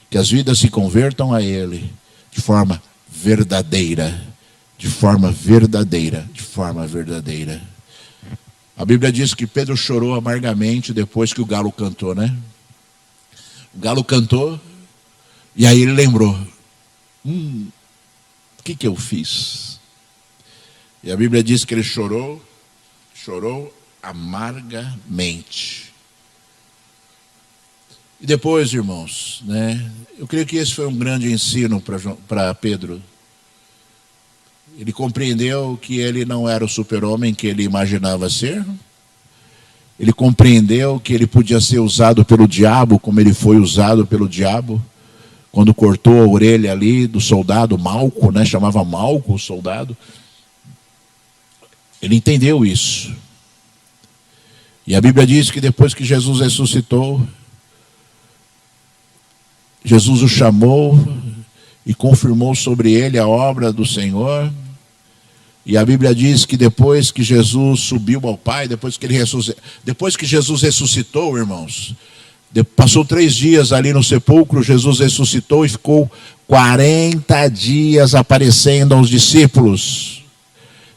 que as vidas se convertam a Ele de forma verdadeira. De forma verdadeira, de forma verdadeira. A Bíblia diz que Pedro chorou amargamente depois que o galo cantou, né? O galo cantou, e aí ele lembrou, o que eu fiz? E a Bíblia diz que ele chorou amargamente. E depois, irmãos, né? Eu creio que esse foi um grande ensino para Pedro. Ele compreendeu que ele não era o super-homem que ele imaginava ser. Ele compreendeu que ele podia ser usado pelo diabo, como ele foi usado pelo diabo, quando cortou a orelha ali do soldado Malco, né? Chamava Malco o soldado. Ele entendeu isso. E a Bíblia diz que depois que Jesus ressuscitou, Jesus o chamou e confirmou sobre ele a obra do Senhor. E a Bíblia diz que depois que Jesus subiu ao Pai, depois que Jesus ressuscitou, irmãos, passou 3 dias ali no sepulcro, Jesus ressuscitou e ficou 40 dias aparecendo aos discípulos.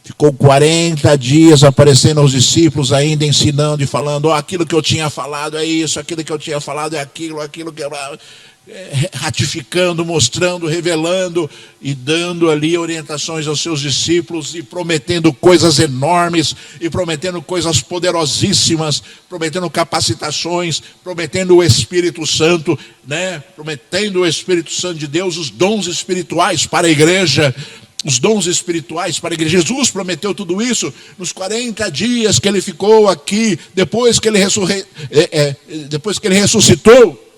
Ficou 40 dias aparecendo aos discípulos, ainda ensinando e falando, aquilo que eu tinha falado é isso, aquilo que eu tinha falado é aquilo que ratificando, mostrando, revelando e dando ali orientações aos seus discípulos e prometendo coisas enormes e prometendo coisas poderosíssimas, prometendo capacitações, prometendo o Espírito Santo, né? Prometendo o Espírito Santo de Deus, os dons espirituais para a igreja. Os dons espirituais para a igreja. Jesus prometeu tudo isso nos 40 dias que ele ficou aqui, depois que ele ressuscitou.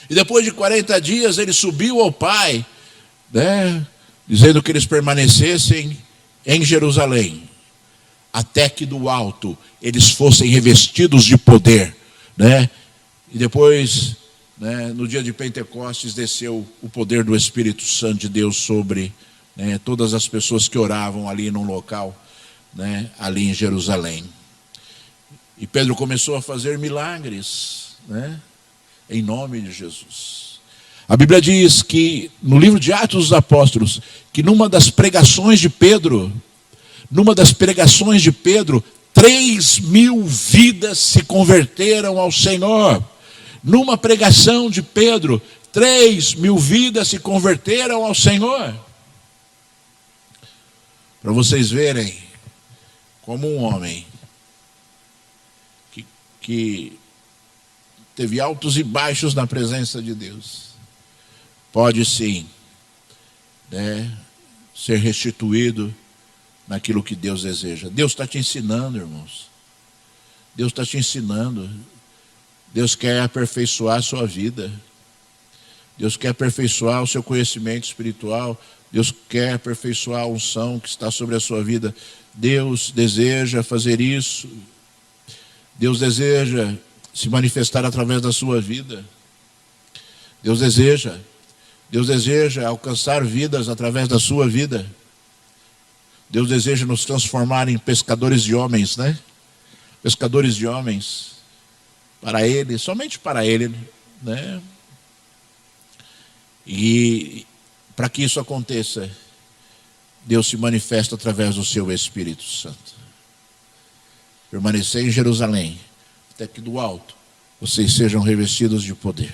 E depois de 40 dias ele subiu ao Pai, né, dizendo que eles permanecessem em Jerusalém, até que do alto eles fossem revestidos de poder, né? E depois, né, no dia de Pentecostes, desceu o poder do Espírito Santo de Deus sobre, né, todas as pessoas que oravam ali num local, né, ali em Jerusalém. E Pedro começou a fazer milagres, né, em nome de Jesus. A Bíblia diz que no livro de Atos dos Apóstolos, que numa das pregações de Pedro, 3.000 vidas se converteram ao Senhor. Numa pregação de Pedro, 3.000 vidas se converteram ao Senhor. Para vocês verem como um homem que teve altos e baixos na presença de Deus, pode sim, né, ser restituído naquilo que Deus deseja. Deus está te ensinando, irmãos. Deus está te ensinando. Deus quer aperfeiçoar a sua vida. Deus quer aperfeiçoar o seu conhecimento espiritual. Deus quer aperfeiçoar a unção que está sobre a sua vida. Deus deseja fazer isso. Deus deseja se manifestar através da sua vida. Deus deseja alcançar vidas através da sua vida. Deus deseja nos transformar em pescadores de homens, né? Pescadores de homens para Ele, somente para Ele, né? E para que isso aconteça, Deus se manifesta através do seu Espírito Santo. Permanecer em Jerusalém, até que do alto vocês sejam revestidos de poder.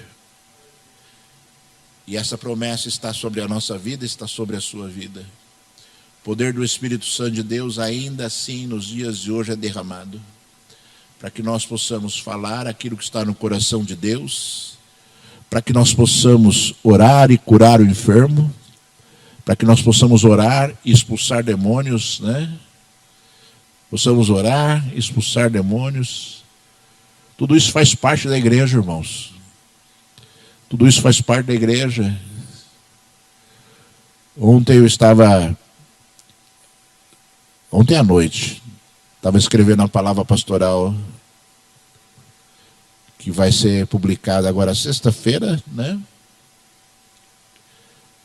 E essa promessa está sobre a nossa vida, está sobre a sua vida. O poder do Espírito Santo de Deus ainda assim nos dias de hoje é derramado, para que nós possamos falar aquilo que está no coração de Deus, para que nós possamos orar e curar o enfermo, para que nós possamos orar e expulsar demônios, né? Possamos orar, expulsar demônios. Tudo isso faz parte da igreja, irmãos. Tudo isso faz parte da igreja. Ontem à noite, estava escrevendo a palavra pastoral que vai ser publicada agora sexta-feira, né?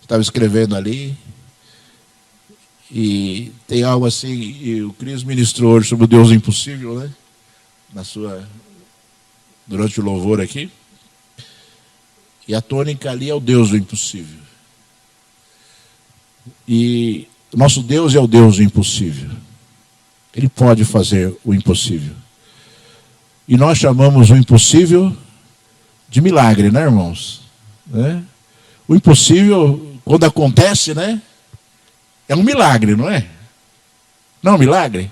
Estava escrevendo ali. E tem algo assim, e o Cris ministrou hoje sobre o Deus impossível, né? Durante o louvor aqui. E a tônica ali é o Deus do impossível. E nosso Deus é o Deus do impossível. Ele pode fazer o impossível. E nós chamamos o impossível de milagre, né, irmãos? Né? O impossível, quando acontece, né? É um milagre, não é? Não é um milagre?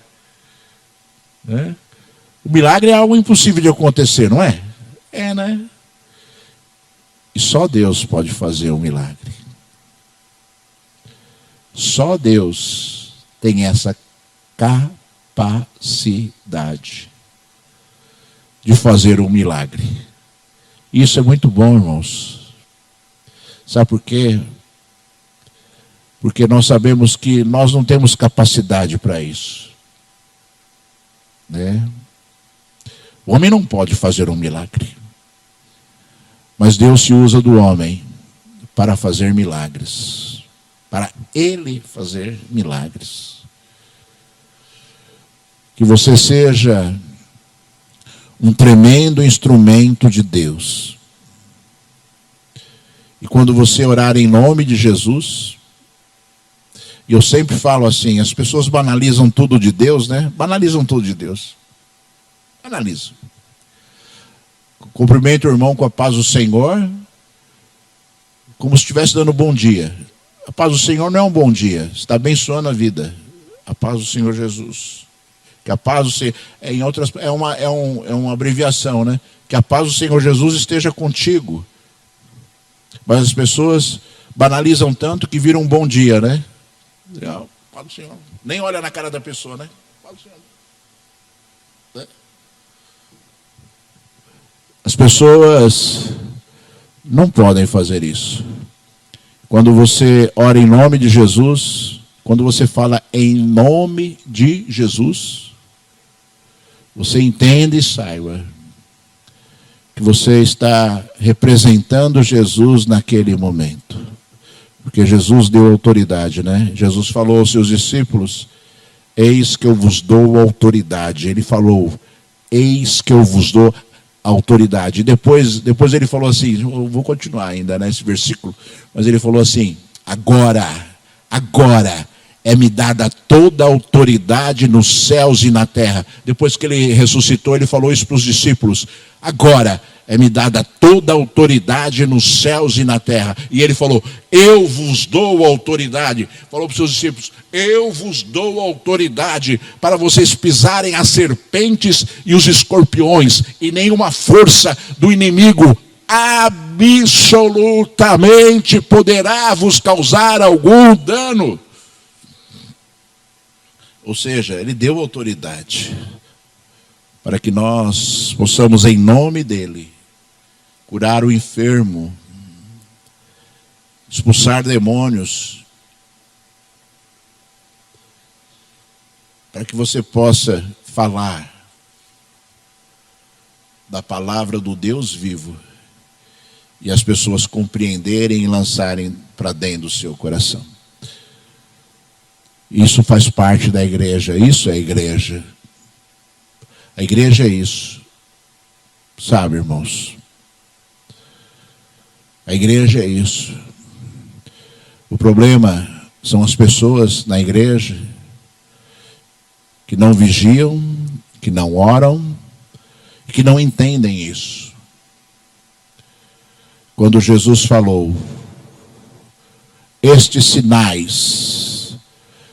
É. O milagre é algo impossível de acontecer, não é? É, né? E só Deus pode fazer um milagre. Só Deus tem essa capacidade de fazer um milagre. Isso é muito bom, irmãos. Sabe por quê? Porque nós sabemos que nós não temos capacidade para isso. Né? O homem não pode fazer um milagre. Mas Deus se usa do homem para fazer milagres. Para Ele fazer milagres. Que você seja um tremendo instrumento de Deus. E quando você orar em nome de Jesus... E eu sempre falo assim, as pessoas banalizam tudo de Deus, né? Banalizam tudo de Deus. Banalizam. Cumprimento o irmão com a paz do Senhor, como se estivesse dando bom dia. A paz do Senhor não é um bom dia, está abençoando a vida. A paz do Senhor Jesus. Que a paz do Senhor, é uma abreviação, né? Que a paz do Senhor Jesus esteja contigo. Mas as pessoas banalizam tanto que viram um bom dia, né? Paz do Senhor. Nem olha na cara da pessoa, né? Paz do Senhor. Né? As pessoas não podem fazer isso. Quando você ora em nome de Jesus, quando você fala em nome de Jesus, você entende e saiba que você está representando Jesus naquele momento. Porque Jesus deu autoridade, né? Jesus falou aos seus discípulos, eis que eu vos dou autoridade. Ele falou, eis que eu vos dou autoridade. E depois ele falou assim, eu vou continuar ainda nesse versículo, mas ele falou assim, agora é-me dada toda a autoridade nos céus e na terra. Depois que ele ressuscitou, ele falou isso para os discípulos, agora é-me dada toda a autoridade nos céus e na terra. E ele falou, eu vos dou autoridade. Falou para os seus discípulos, eu vos dou autoridade para vocês pisarem as serpentes e os escorpiões. E nenhuma força do inimigo absolutamente poderá vos causar algum dano. Ou seja, ele deu autoridade para que nós possamos, em nome dele, curar o enfermo, expulsar demônios, para que você possa falar da palavra do Deus vivo e as pessoas compreenderem e lançarem para dentro do seu coração. Isso faz parte da igreja, isso é a igreja. A igreja é isso, sabe, irmãos? A igreja é isso. O problema são as pessoas na igreja que não vigiam, que não oram e que não entendem isso. Quando Jesus falou, estes sinais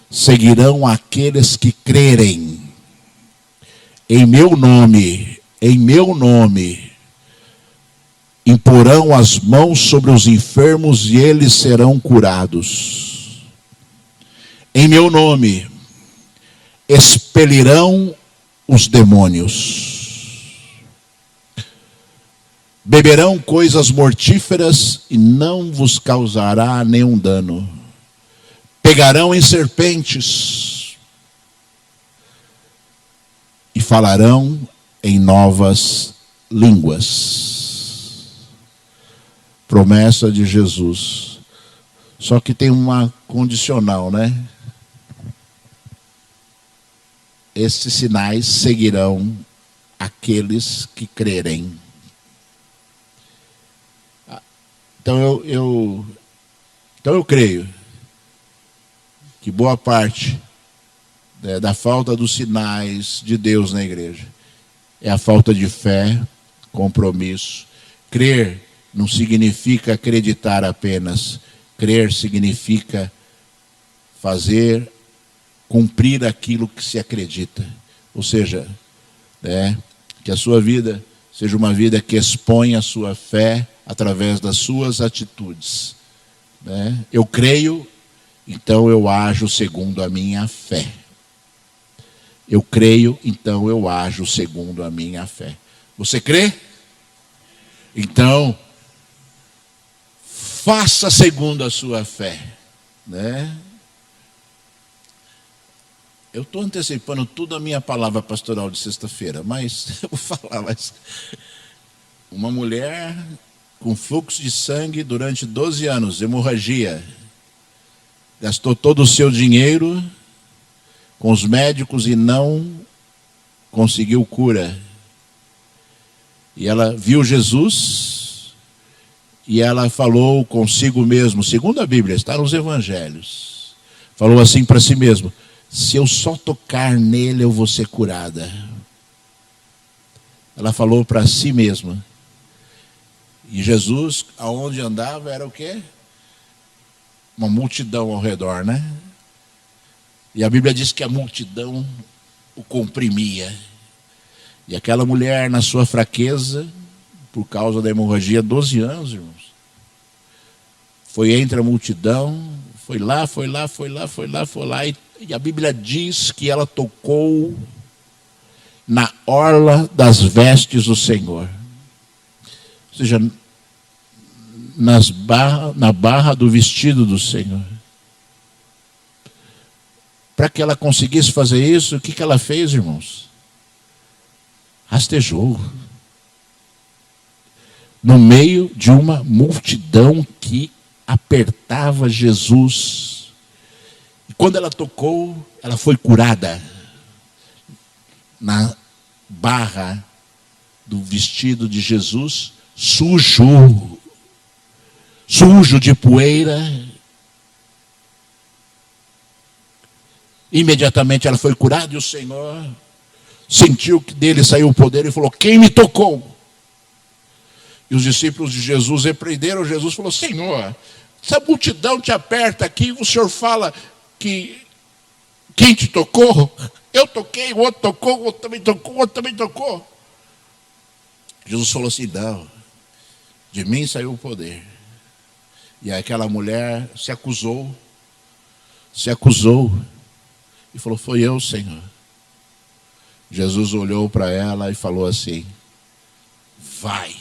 seguirão aqueles que crerem em meu nome, imporão as mãos sobre os enfermos e eles serão curados. Em meu nome expelirão os demônios. Beberão coisas mortíferas e não vos causará nenhum dano. Pegarão em serpentes e falarão em novas línguas. Promessa de Jesus. Só que tem uma condicional, né? Estes sinais seguirão aqueles que crerem. Então eu creio que boa parte da falta dos sinais de Deus na igreja é a falta de fé, compromisso. Crer não significa acreditar apenas. Crer significa fazer, cumprir aquilo que se acredita. Ou seja, que a sua vida seja uma vida que expõe a sua fé através das suas atitudes. Eu creio, então eu ajo segundo a minha fé. Eu creio, então eu ajo segundo a minha fé. Você crê? Então, faça segundo a sua fé. Eu estou antecipando tudo a minha palavra pastoral de sexta-feira, mas eu vou falar. Mas uma mulher com fluxo de sangue durante 12 anos, hemorragia, gastou todo o seu dinheiro com os médicos e não conseguiu cura. E ela viu Jesus e ela falou consigo mesmo, segundo a Bíblia, está nos evangelhos. Falou assim para si mesmo: se eu só tocar nele eu vou ser curada. Ela falou para si mesma. E Jesus, aonde andava, era o quê? Uma multidão ao redor, né? E a Bíblia diz que a multidão o comprimia. E aquela mulher, na sua fraqueza, por causa da hemorragia, 12 anos, irmãos, foi entre a multidão, foi lá, e a Bíblia diz que ela tocou na orla das vestes do Senhor. Ou seja, na barra do vestido do Senhor. Para que ela conseguisse fazer isso, o que ela fez, irmãos? Rastejou. No meio de uma multidão que apertava Jesus. E quando ela tocou, ela foi curada. Na barra do vestido de Jesus, sujo de poeira. Imediatamente ela foi curada e o Senhor sentiu que dele saiu o poder e falou: quem me tocou? E os discípulos de Jesus repreenderam Jesus e falou: Senhor, essa multidão te aperta aqui, o Senhor fala que quem te tocou? Eu toquei, o outro tocou, o outro também tocou, o outro também tocou. Jesus falou assim: não, de mim saiu o poder. E aquela mulher se acusou e falou: foi eu, Senhor. Jesus olhou para ela e falou assim: vai,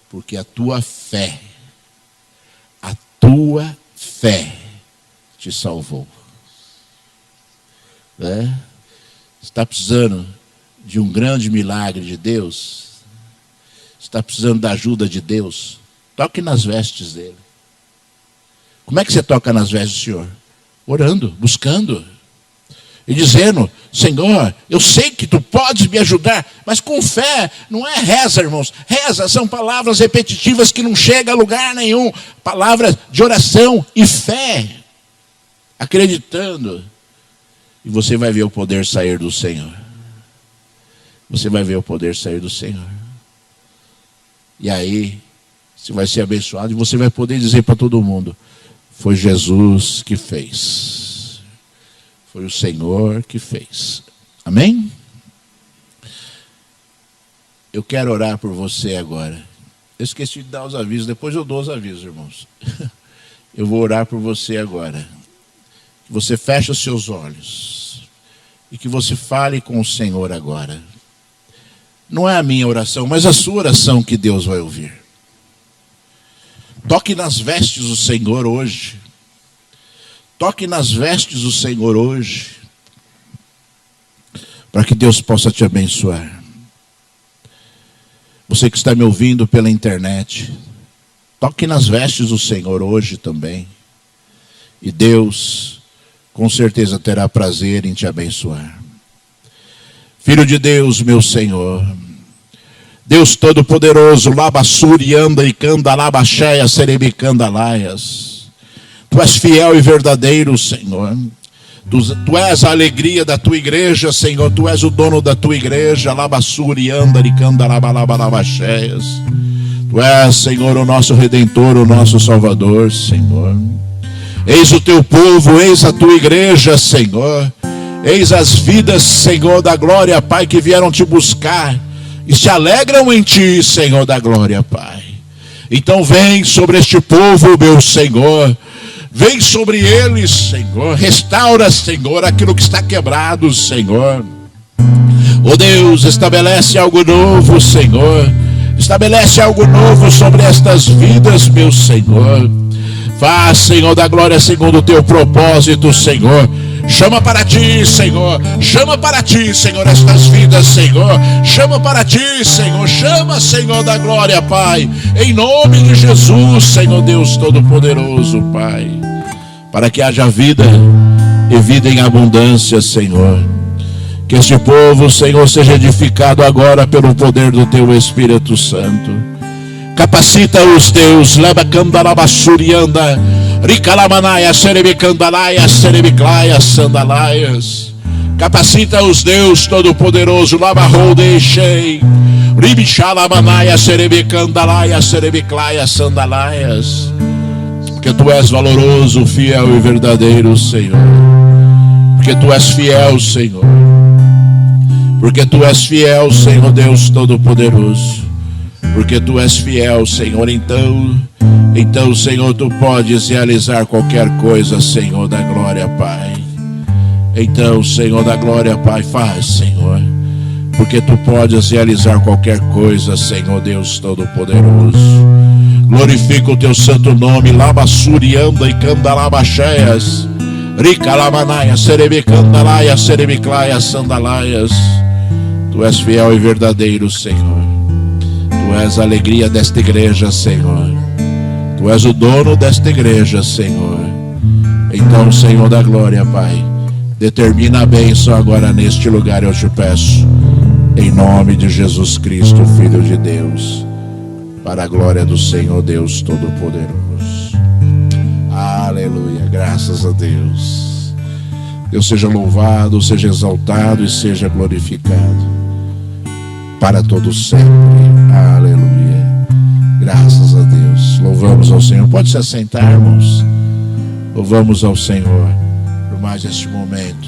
porque a tua fé te salvou. Está precisando de um grande milagre de Deus? Está precisando da ajuda de Deus? Toque nas vestes dele. Como é que você toca nas vestes do Senhor? Orando, buscando e dizendo: Senhor, eu sei que tu podes me ajudar, mas com fé. Não é reza, irmãos. Reza são palavras repetitivas que não chegam a lugar nenhum. Palavras de oração e fé, acreditando. E você vai ver o poder sair do Senhor. Você vai ver o poder sair do Senhor. E aí você vai ser abençoado e você vai poder dizer para todo mundo: Foi Jesus que fez. Foi o Senhor que fez. Amém? Eu quero orar por você agora. Eu esqueci de dar os avisos, depois eu dou os avisos, irmãos. Eu vou orar por você agora. Que você feche os seus olhos e que você fale com o Senhor agora. Não é a minha oração, mas a sua oração que Deus vai ouvir. Toque nas vestes do Senhor hoje. Toque nas vestes do Senhor hoje. Para que Deus possa te abençoar. Você que está me ouvindo pela internet, toque nas vestes do Senhor hoje também. E Deus, com certeza, terá prazer em te abençoar. Filho de Deus, meu Senhor, Deus Todo-Poderoso, Labassuri, anda e canda, Labaxéia, Serebicandalaias. Tu és fiel e verdadeiro, Senhor. Tu és a alegria da tua igreja, Senhor. Tu és o dono da tua igreja. Labassuri, anda e canda, Labaxéias. Tu és, Senhor, o nosso Redentor, o nosso Salvador, Senhor. Eis o teu povo, eis a tua igreja, Senhor. Eis as vidas, Senhor, da glória, Pai, que vieram te buscar e se alegram em ti, Senhor da glória, Pai. Então vem sobre este povo, meu Senhor. Vem sobre eles, Senhor. Restaura, Senhor, aquilo que está quebrado, Senhor. Oh Deus, estabelece algo novo, Senhor. Estabelece algo novo sobre estas vidas, meu Senhor. Faz, Senhor da glória, segundo o teu propósito, Senhor. Chama para ti, Senhor. Chama para ti, Senhor, estas vidas, Senhor. Chama para ti, Senhor. Chama, Senhor da glória, Pai. Em nome de Jesus, Senhor Deus Todo-Poderoso, Pai. Para que haja vida e vida em abundância, Senhor. Que este povo, Senhor, seja edificado agora pelo poder do teu Espírito Santo. Capacita-os, Deus. Labacandalabassurianda. Ricalamanaya, Serebicandalaia, Serebiclaia, Sandalaias. Capacita-os, Deus Todo-Poderoso. Labarroudeixei. Ribixalamanaya, Serebicandalaia, Serebiclaia, Sandalaias. Porque tu és valoroso, fiel e verdadeiro, Senhor. Porque tu és fiel, Senhor. Porque tu és fiel, Senhor Deus Todo-Poderoso. Porque tu és fiel, Senhor. Então, Senhor, tu podes realizar qualquer coisa, Senhor da glória, Pai. Então, Senhor da glória, Pai, faz, Senhor. Porque tu podes realizar qualquer coisa, Senhor Deus Todo-Poderoso. Glorifica o teu santo nome. Labassuri, anda e candalabaxéias. Ricalamanaya, Serebicandalaia, Serebiclaia, Sandalaias. Tu és fiel e verdadeiro, Senhor. Tu és a alegria desta igreja, Senhor. Tu és o dono desta igreja, Senhor. Então, Senhor da glória, Pai, determina a bênção agora neste lugar, eu te peço. Em nome de Jesus Cristo, Filho de Deus. Para a glória do Senhor Deus Todo-Poderoso. Aleluia, graças a Deus. Deus seja louvado, seja exaltado e seja glorificado. Para todo sempre. Aleluia. Graças a Deus. Louvamos ao Senhor. Pode se assentar, irmãos. Louvamos ao Senhor por mais este momento.